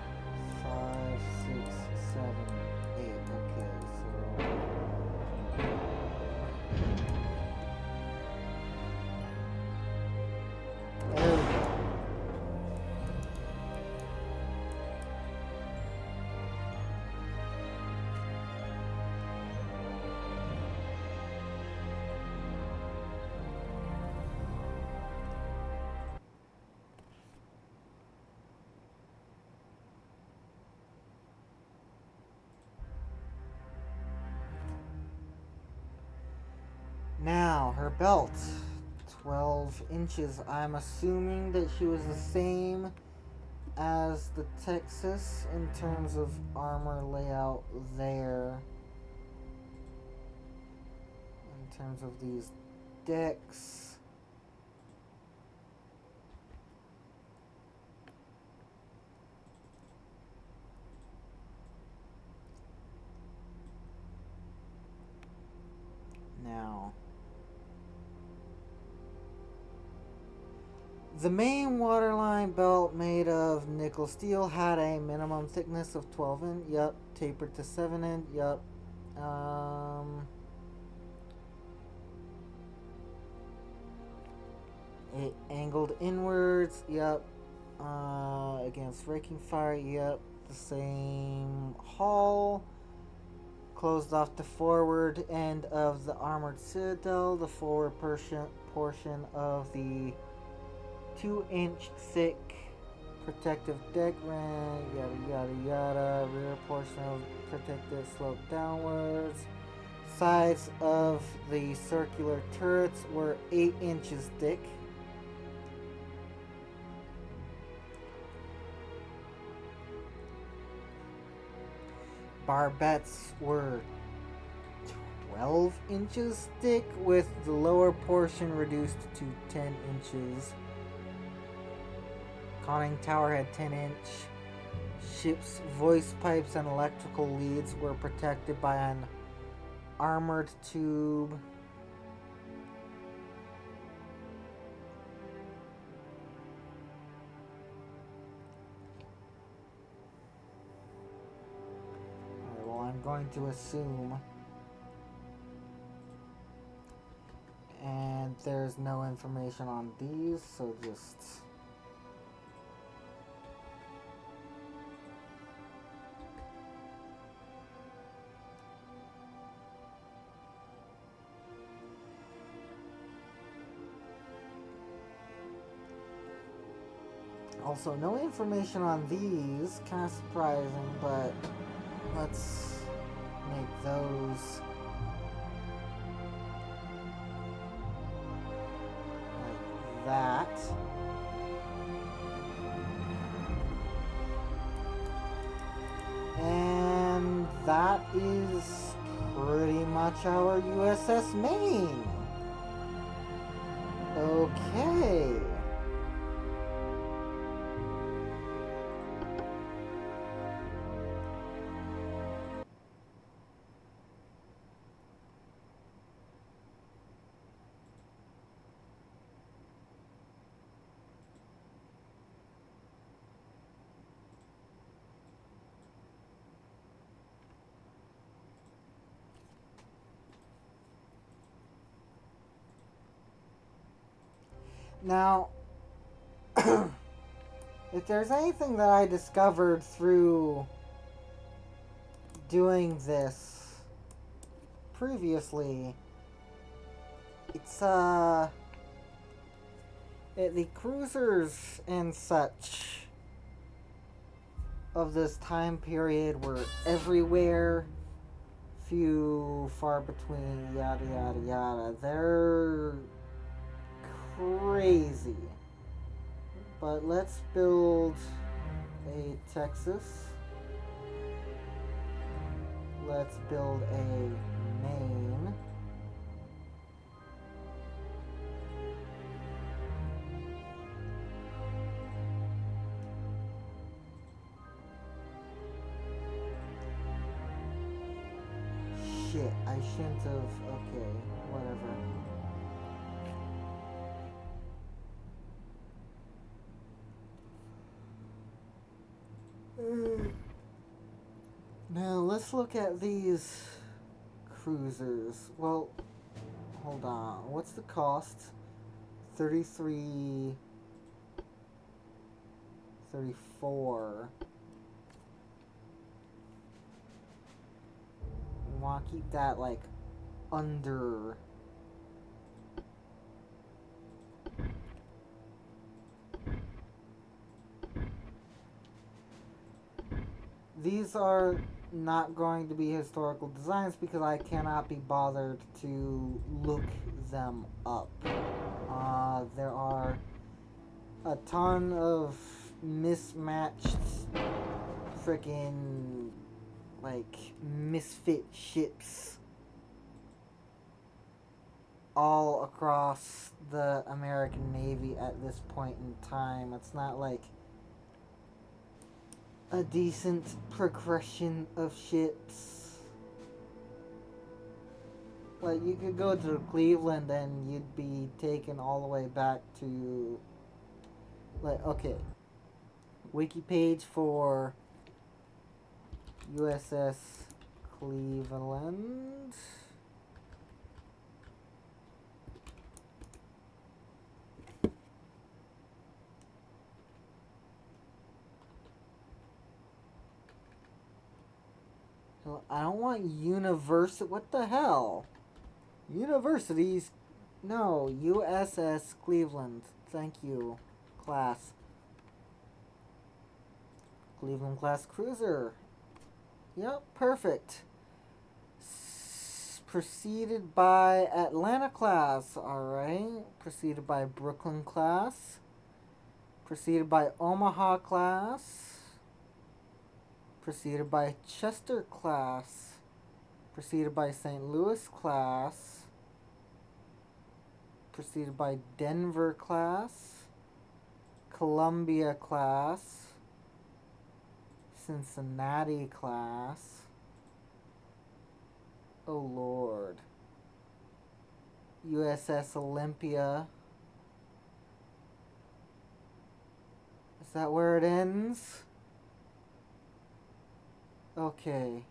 5, 6, 7, 8. Okay, so there we go. Now, her belt, 12 inches. I'm assuming that she was the same as the Texas in terms of armor layout there. In terms of these decks. Now, the main waterline belt made of nickel steel had a minimum thickness of 12 inch. Yep. Tapered to 7 inch. Yep. It angled inwards. Yep. Against raking fire. Yep. The same hull. Closed off the forward end of the armored citadel. The forward portion of the 2-inch thick protective deck ran, yada yada yada. Rear portion of protective slope downwards. Sides of the circular turrets were 8 inches thick. Barbettes were 12 inches thick, with the lower portion reduced to 10 inches. Conning tower had 10-inch. Ship's voice pipes and electrical leads were protected by an armored tube. I'm going to assume. And there's no information on these, so just... Also, no information on these. Kind of surprising, but let's make those like that. And that is pretty much our USS Maine. Okay. Now, if there's anything that I discovered through doing this previously, it's the cruisers and such of this time period were everywhere, few, far between, yada yada yada. They're crazy. But let's build a Texas. Let's build a Maine. Shit, I shouldn't have... Okay, whatever. Now, let's look at these cruisers. Well, hold on. What's the cost? 33... 34... I want to keep that, like, under... These are not going to be historical designs because I cannot be bothered to look them up. There are a ton of mismatched freaking like misfit ships all across the American Navy at this point in time. It's not like a decent progression of ships. Like, you could go to Cleveland and you'd be taken all the way back to, like, okay, wiki page for USS Cleveland. I don't want university. What the hell? Universities? No, USS Cleveland. Thank you, class. Cleveland class cruiser. Yep, perfect. Preceded by Atlanta class. Alright. Preceded by Brooklyn class. Preceded by Omaha class. Preceded by Chester class. Preceded by St. Louis class. Preceded by Denver class. Columbia class. Cincinnati class. Oh Lord. USS Olympia. Is that where it ends? Okay.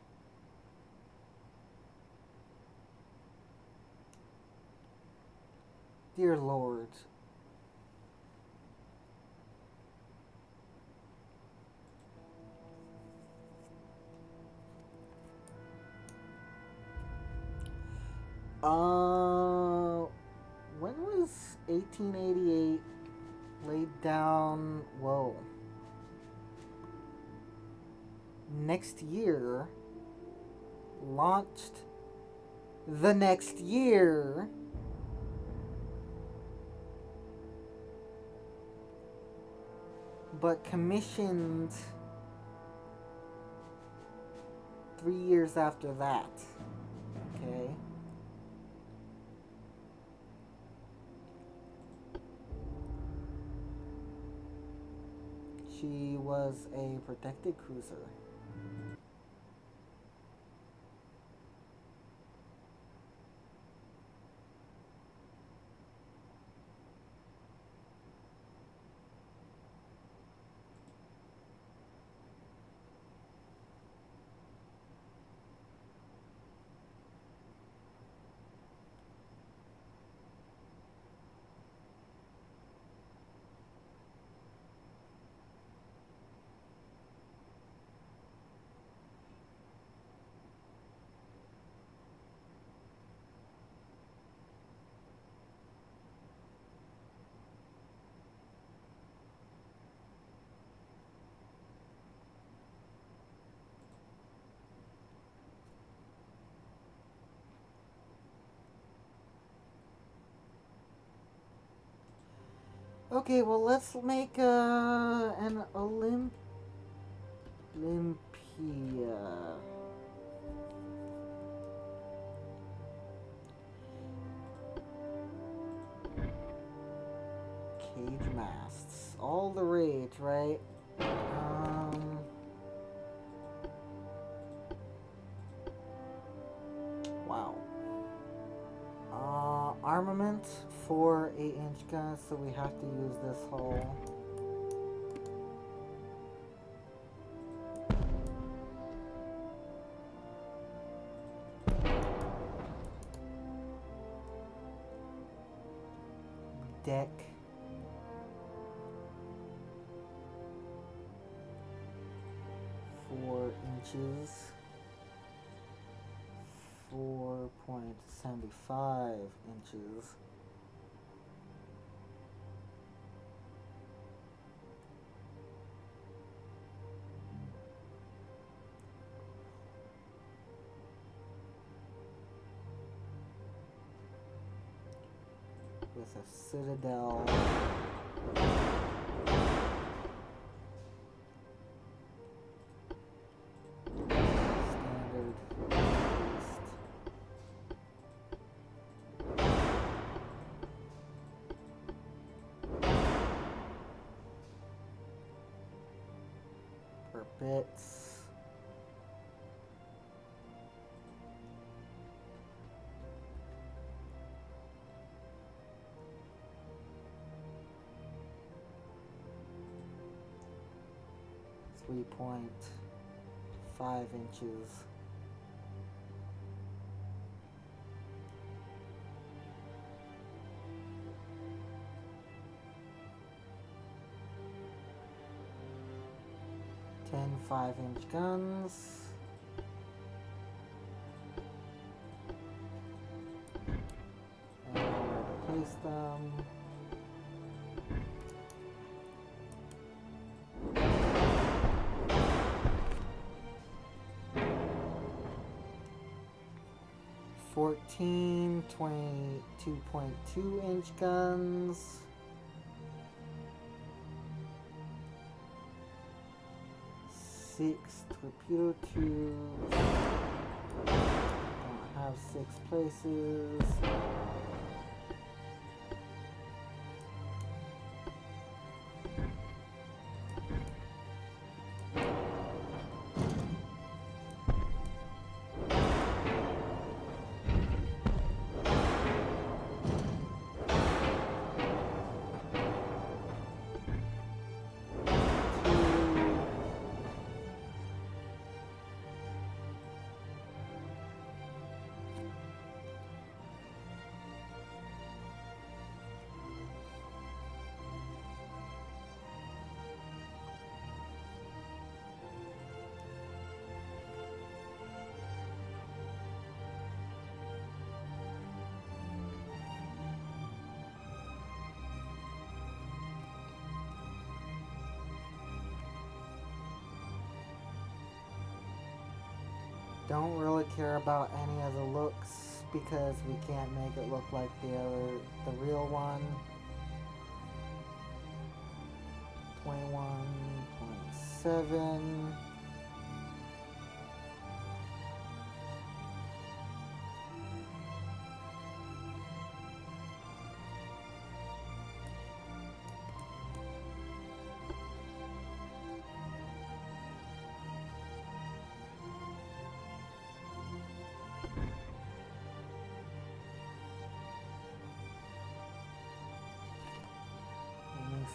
Dear Lord. When was 1888 laid down? Whoa. Next year. Launched the next year. But commissioned 3 years after that. Okay. She was a protected cruiser. Okay, well, let's make an Olympia. Cage masts. All the rage, right? Wow. Armament, 4 8-inch guns, so we have to use this hull. Deck. 4 inches. 4.75 inches. With a citadel. Standard beast. Per bits. .5 inches. Ten 5-inch guns. And where to place them. Fourteen 22.2-inch guns. 6 torpedo tubes. Don't have 6 places. Don't really care about any of the looks because we can't make it look like the real one. 21.7.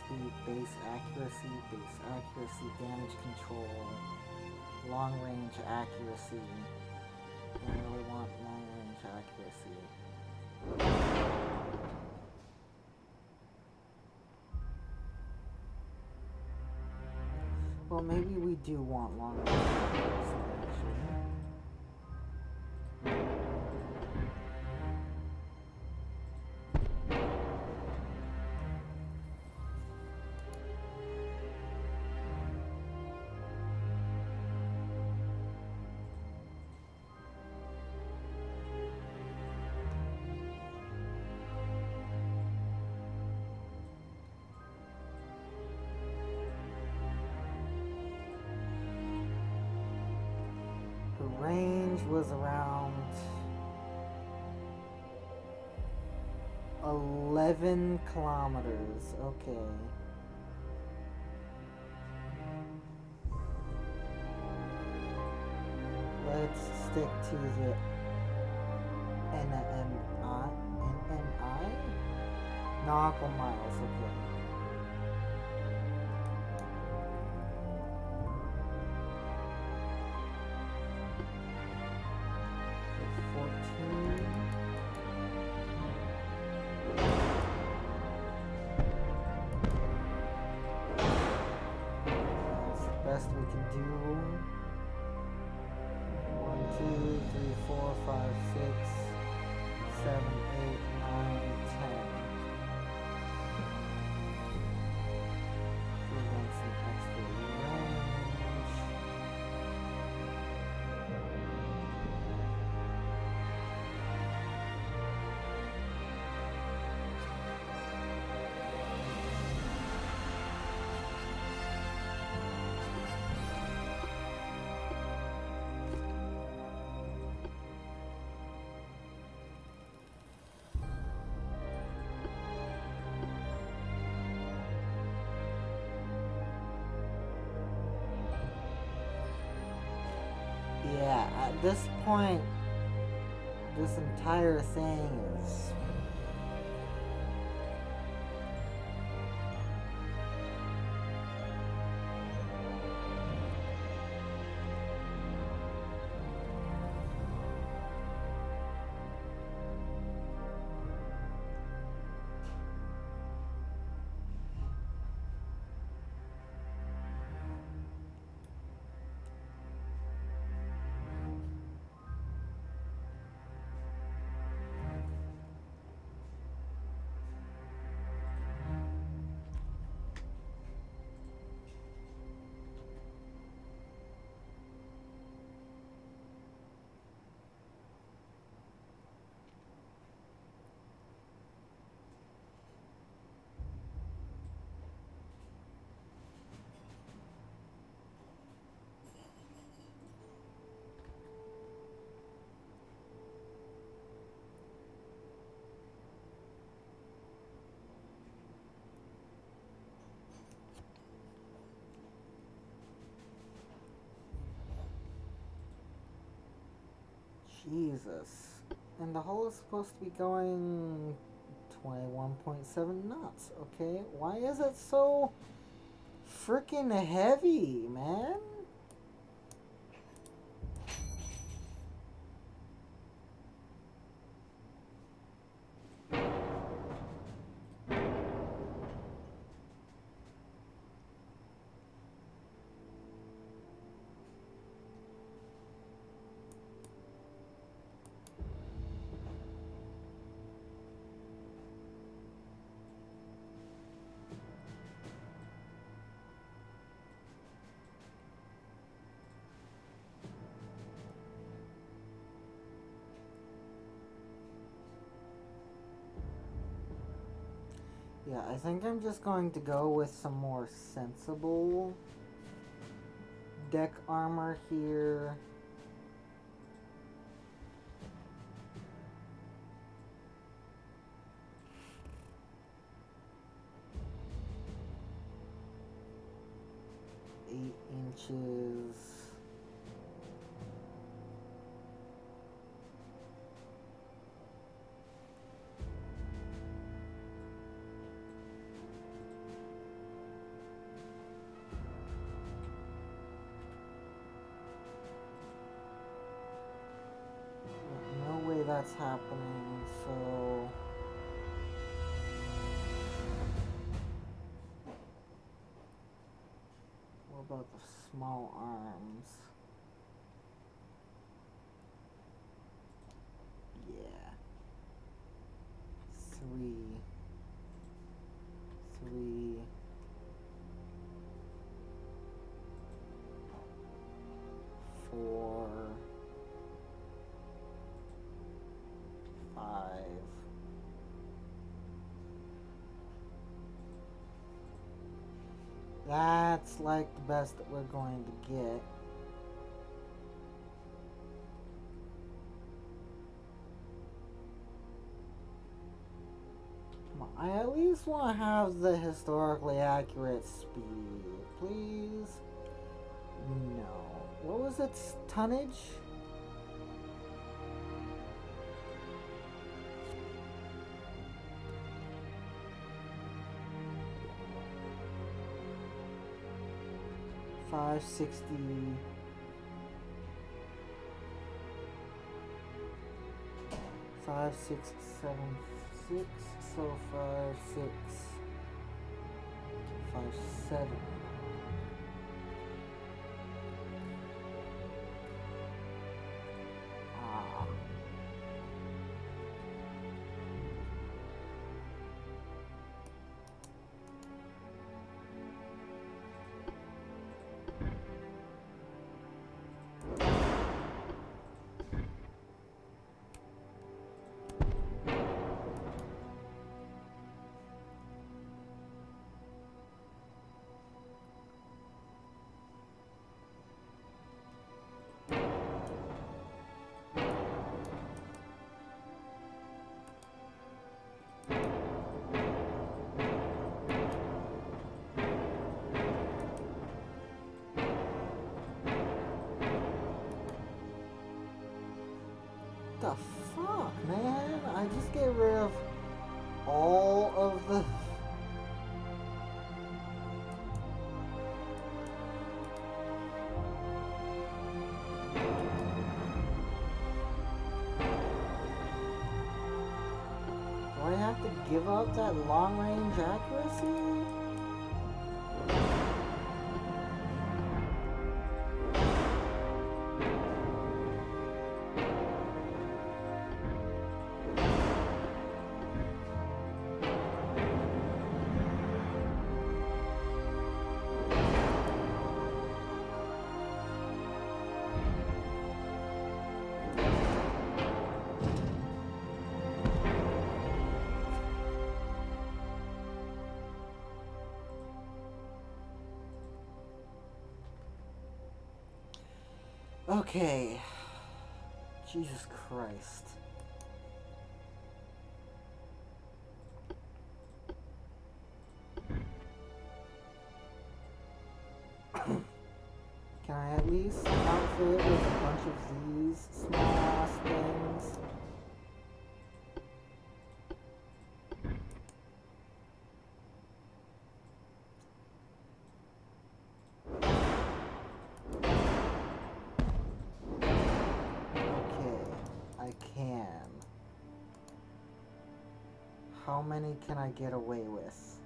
Speed, base accuracy, damage control, long range accuracy. Don't really want long range accuracy. Well, maybe we do want long range accuracy, actually. Range was around 11 kilometers. Okay. Let's stick to the NMI? Nautical miles, okay. Best we can do. 1, 2, 3, 4, 5, 6, 7, 8, 9, 10. We want some extra range. Yeah, at this point, this entire thing is Jesus. And the hull is supposed to be going 21.7 knots, okay? Why is it so freaking heavy, man? Yeah, I think I'm just going to go with some more sensible deck armor here. Inches. No way that's happening, so what about the small arms? Yeah. Three. 4, 5. That's like the best that we're going to get. I at least want to have the historically accurate speed, please. No. What was its tonnage? $560. 5, 6, 7, 6. So 5, 6, 5, 7. The fuck, man? I just get rid of all of the... Do I have to give up that long-range accuracy? Okay. Jesus Christ. Can I at least outfit it with a bunch of these small ass things? Okay, I can. How many can I get away with?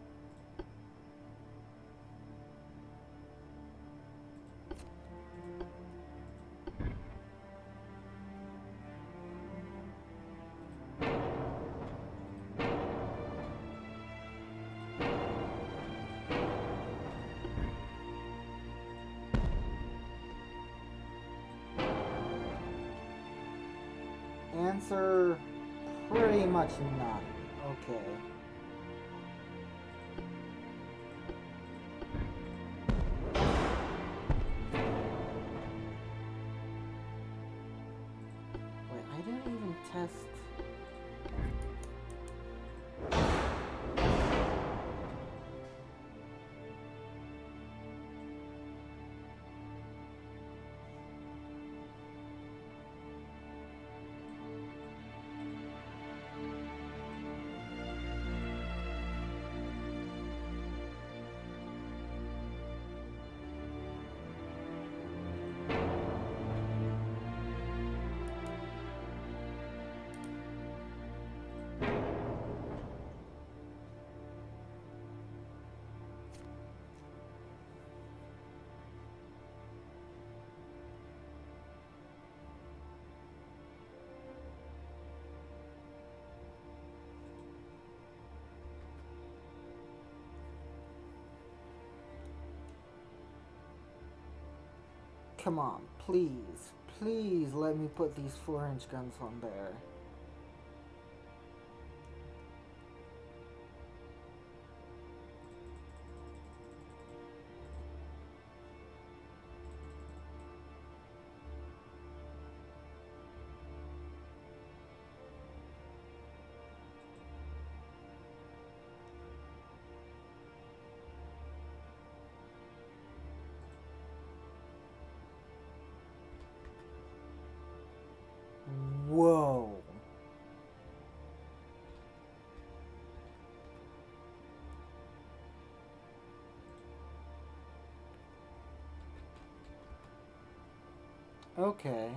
Answer, pretty much none. Okay. Come on, please. Please let me put these 4-inch guns on there. Whoa. Okay.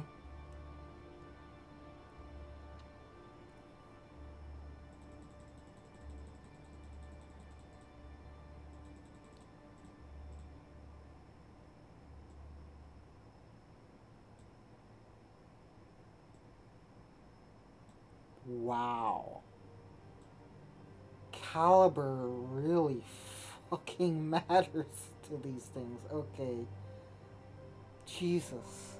Wow. Caliber really fucking matters to these things. Okay. Jesus.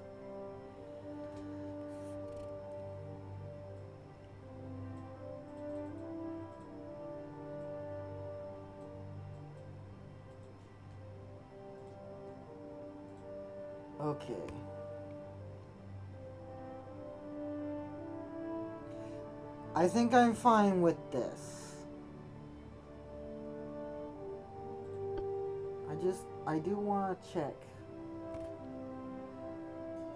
Okay. I think I'm fine with this. I do want to check.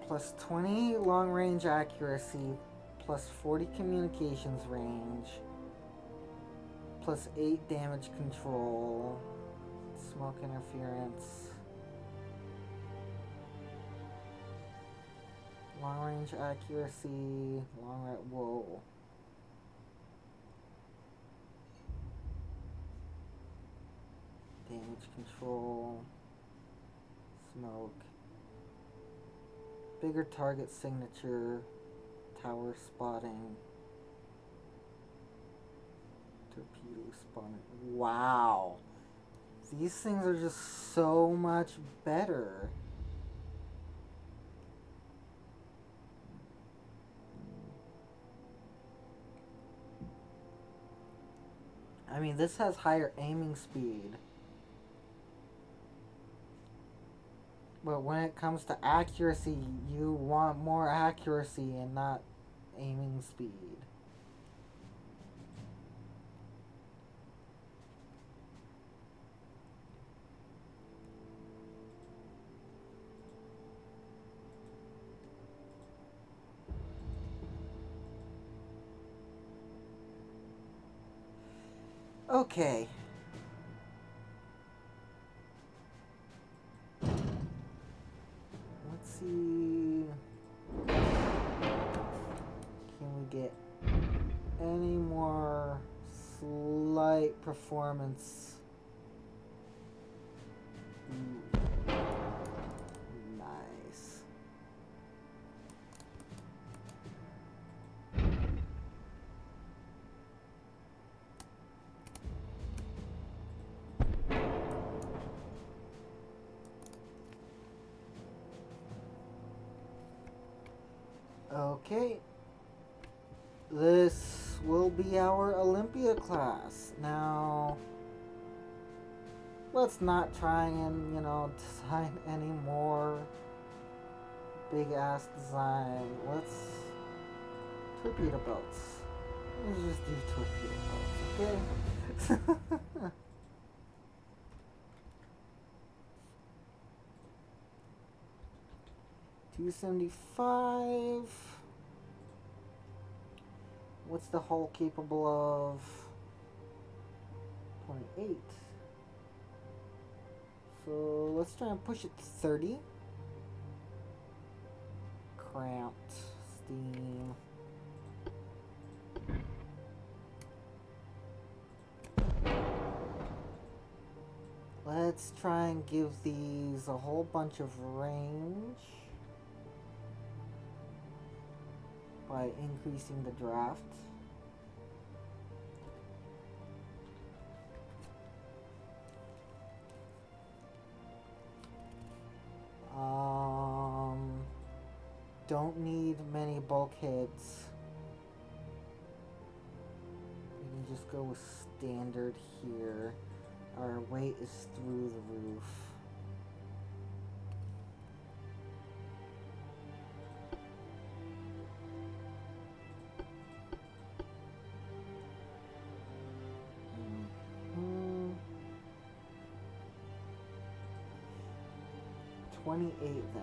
Plus 20 long range accuracy, plus 40 communications range, plus 8 damage control, smoke interference, long range accuracy, whoa. Damage control, smoke, bigger target signature, tower spotting, torpedo spotting. Wow. These things are just so much better. I mean, this has higher aiming speed. But when it comes to accuracy, you want more accuracy and not aiming speed. Okay. Let's see. Can we get any more slight performance? Nice. Okay. This will be our Olympia class. Now, let's not try and, design any more big ass design. Let's torpedo boats. Let's just do torpedo boats, okay? 275. What's the hull capable of? 28. So let's try and push it to 30. Cramped. Steam. Let's try and give these a whole bunch of range by increasing the draft. don't need many bulkheads. We can just go with standard here. Our weight is through the roof. Mm-hmm. 28 then.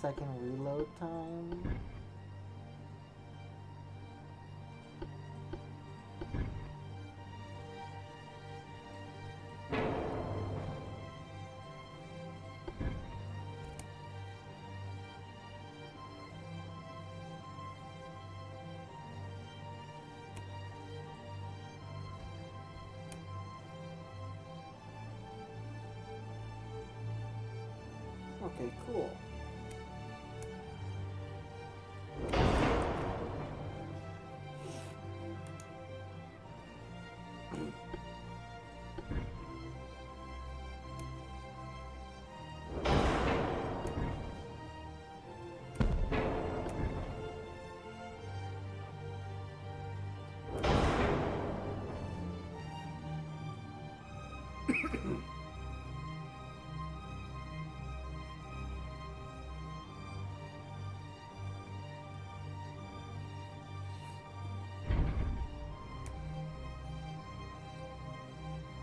Second reload time. Okay, cool.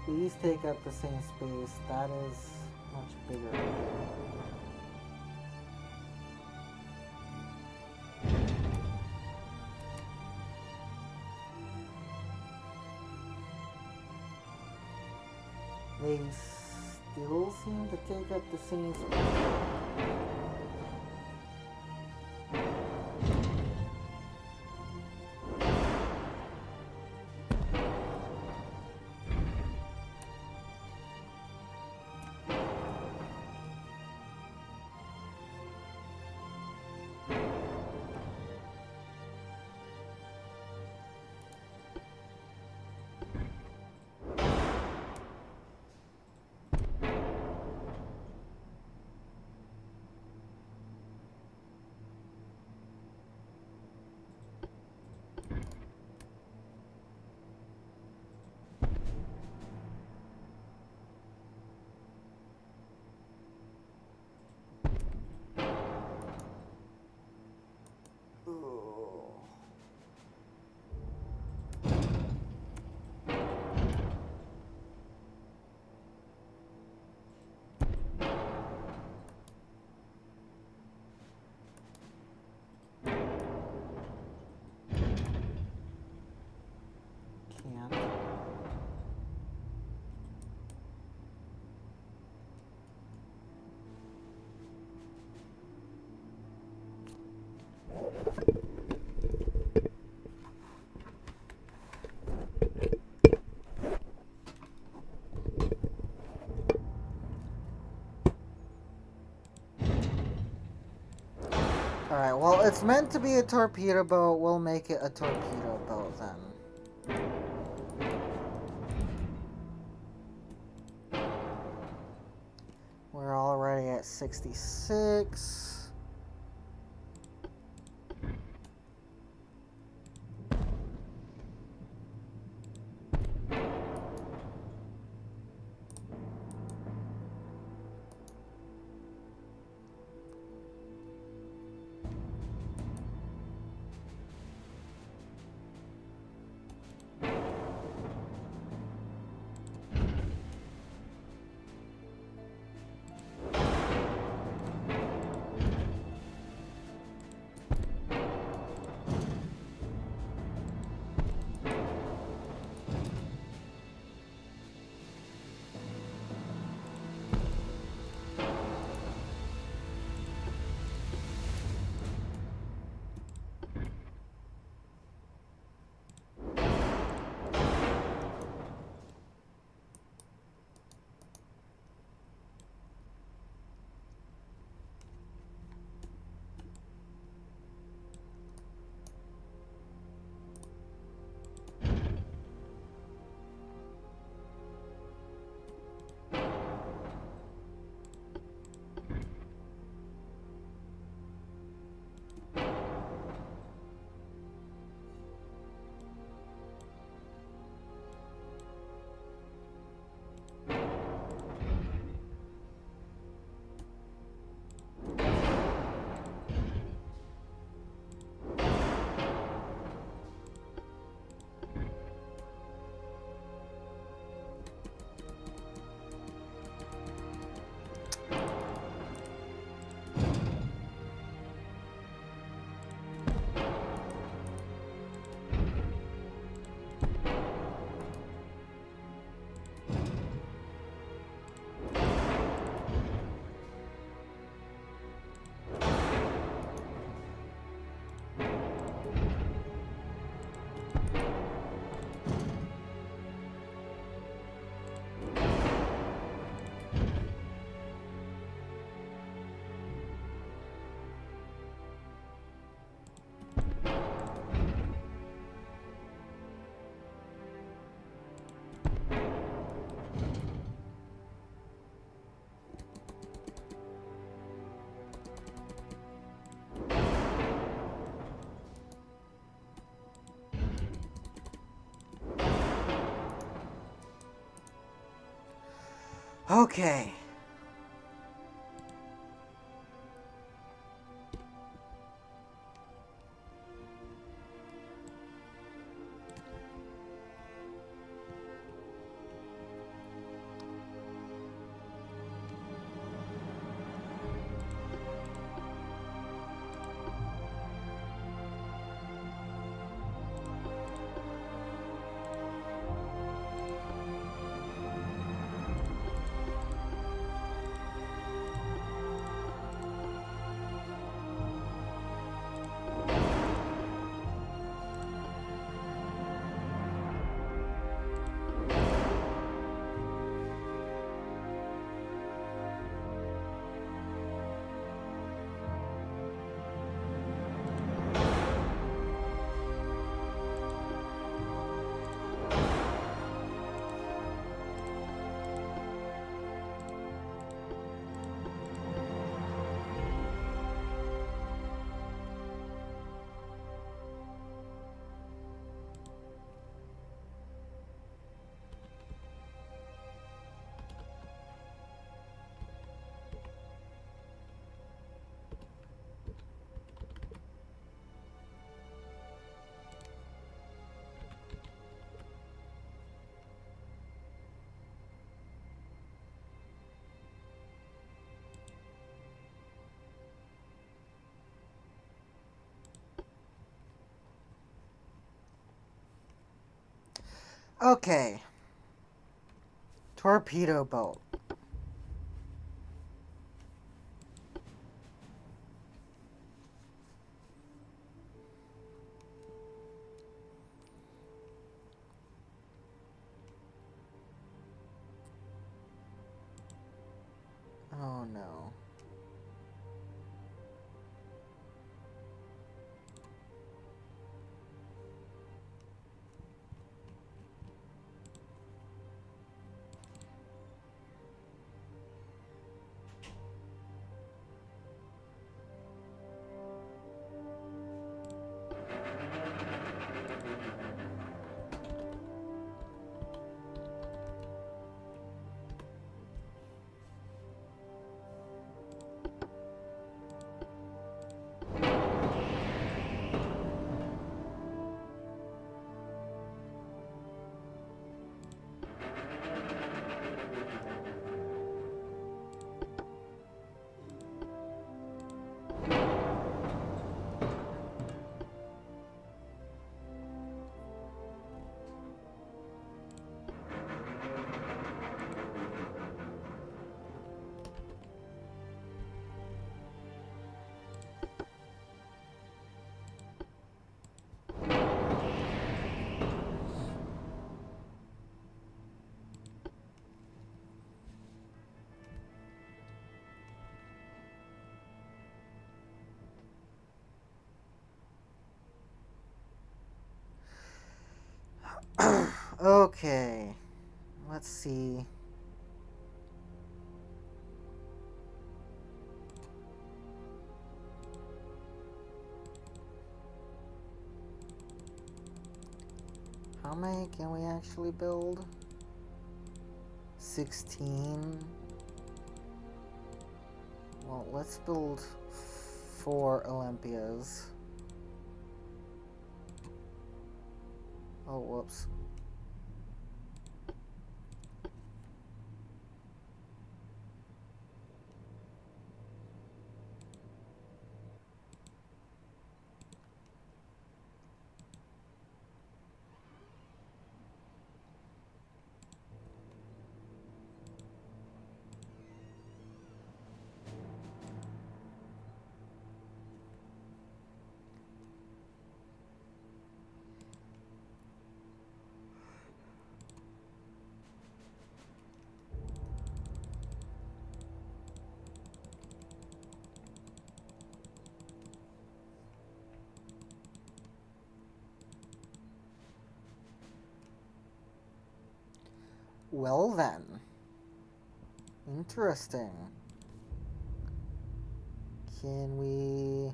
These take up the same space. That is much bigger. They still seem to take up the same space. Alright, well, it's meant to be a torpedo boat. We'll make it a torpedo boat then. We're already at 66. Okay. Okay. Torpedo boat. Oh no. Okay. Let's see. How many can we actually build? 16. Well, let's build 4 Olympias. Oh, whoops. Well then. Interesting. Can we...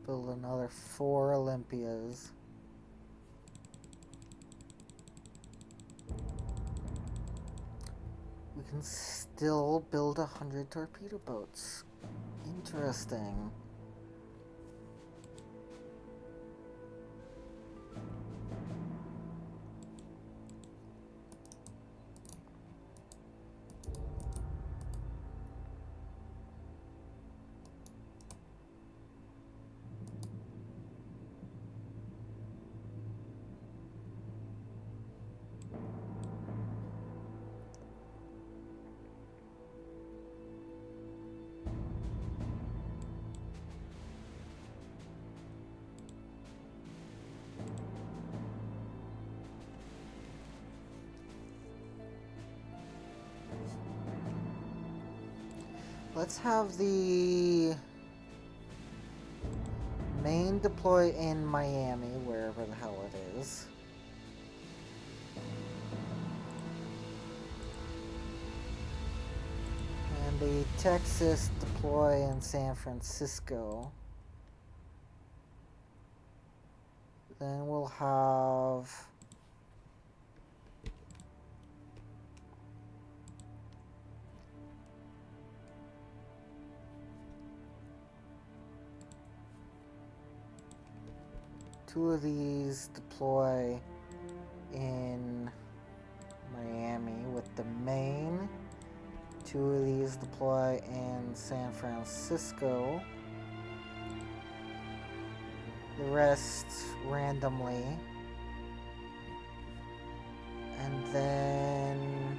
Build another 4 Olympias. We can still build 100 torpedo boats. Interesting. Let's have the main deploy in Miami, wherever the hell it is. And the Texas deploy in San Francisco. Then we'll have two of these deploy in Miami with the main. Two of these deploy in San Francisco. The rest randomly. And then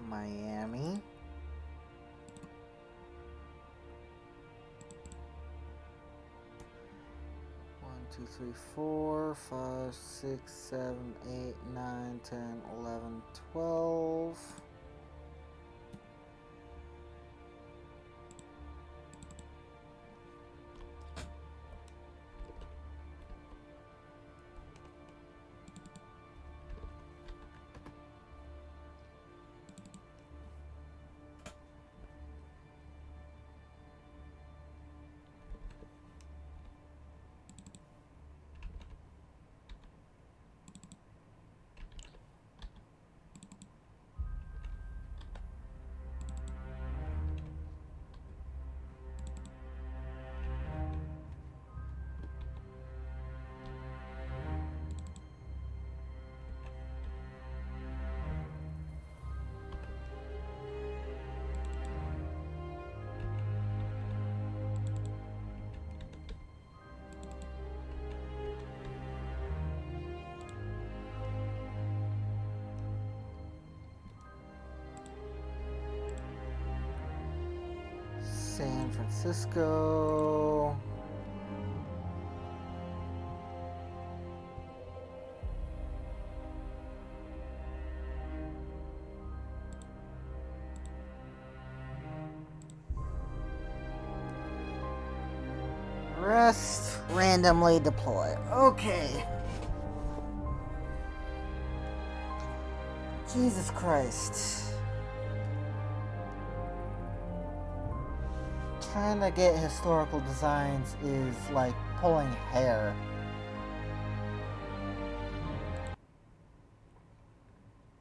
Miami. One, two, three, 4, 5, 6, 7, 8, 9, 10, 11, 12. San Francisco. Rest, randomly deploy. Okay. Jesus Christ. Trying to get historical designs is like pulling hair.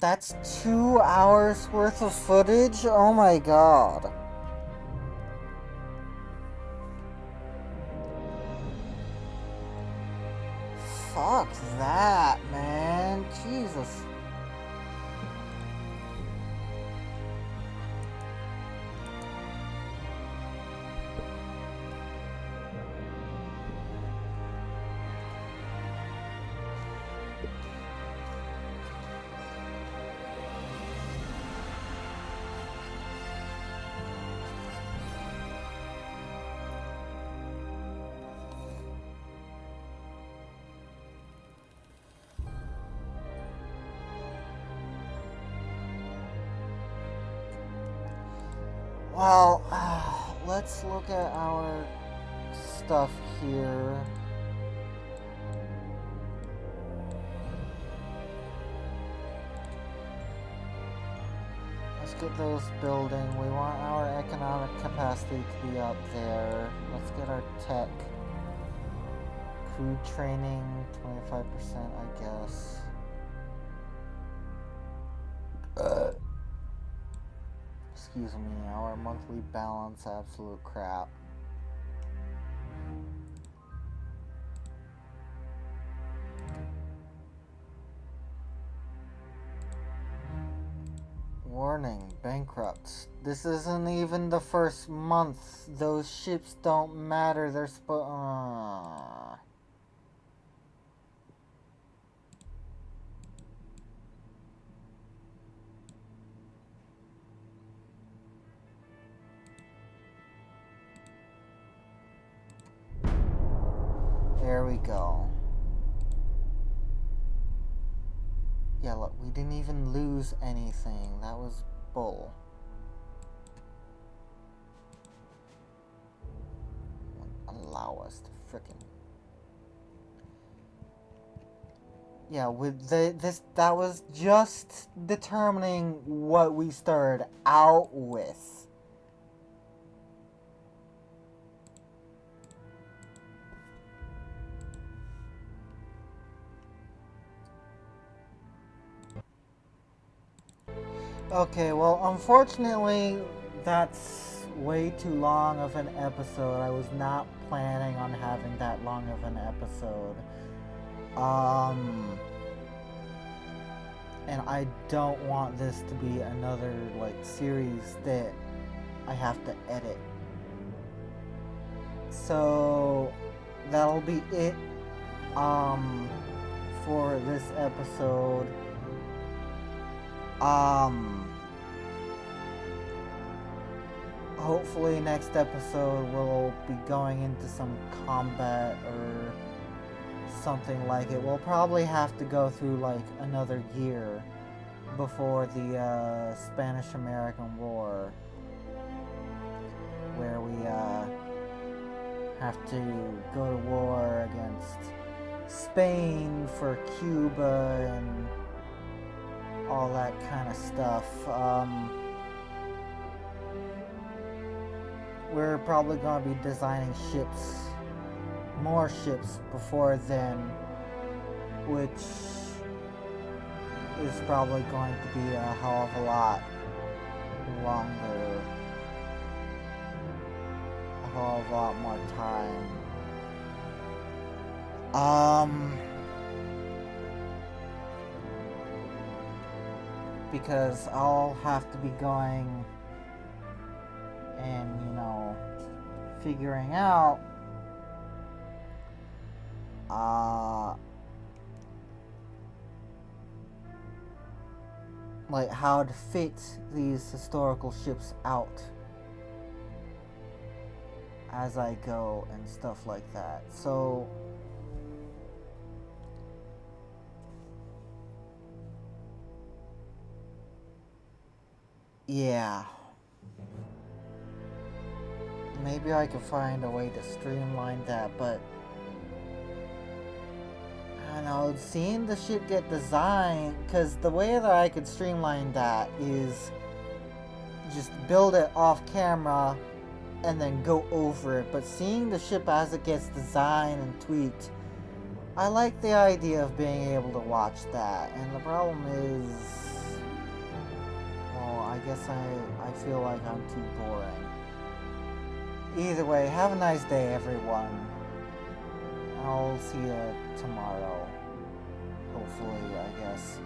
That's 2 hours worth of footage? Oh my god. Fuck that, man. Jesus. Well, let's look at our stuff here. Let's get those building. We want our economic capacity to be up there. Let's get our tech. Crew training, 25%, I guess. Excuse me, our monthly balance, absolute crap. Warning, bankrupt. This isn't even the first month. Those ships don't matter. They're There we go. Yeah, look, we didn't even lose anything. That was bull. Allow us to frickin'. Yeah, with that was just determining what we started out with. Okay, well, unfortunately, that's way too long of an episode. I was not planning on having that long of an episode. And I don't want this to be another, like, series that I have to edit. So, that'll be it, for this episode. Hopefully next episode we'll be going into some combat or something like it. We'll probably have to go through like another year before the Spanish-American War, where we have to go to war against Spain for Cuba and all that kind of stuff. We're probably going to be designing ships, more ships before then, which is probably going to be a hell of a lot longer, a hell of a lot more time. Because I'll have to be going and, you know, figuring out like how to fit these historical ships out as I go and stuff like that. So yeah. maybe I could find a way to streamline that, but I don't know, seeing the ship get designed, because the way that I could streamline that is just build it off camera and then go over it, but seeing the ship as it gets designed and tweaked, I like the idea of being able to watch that, and the problem is, well, I guess I feel like I'm too boring. Either way, have a nice day, everyone. I'll see you tomorrow. Hopefully, I guess.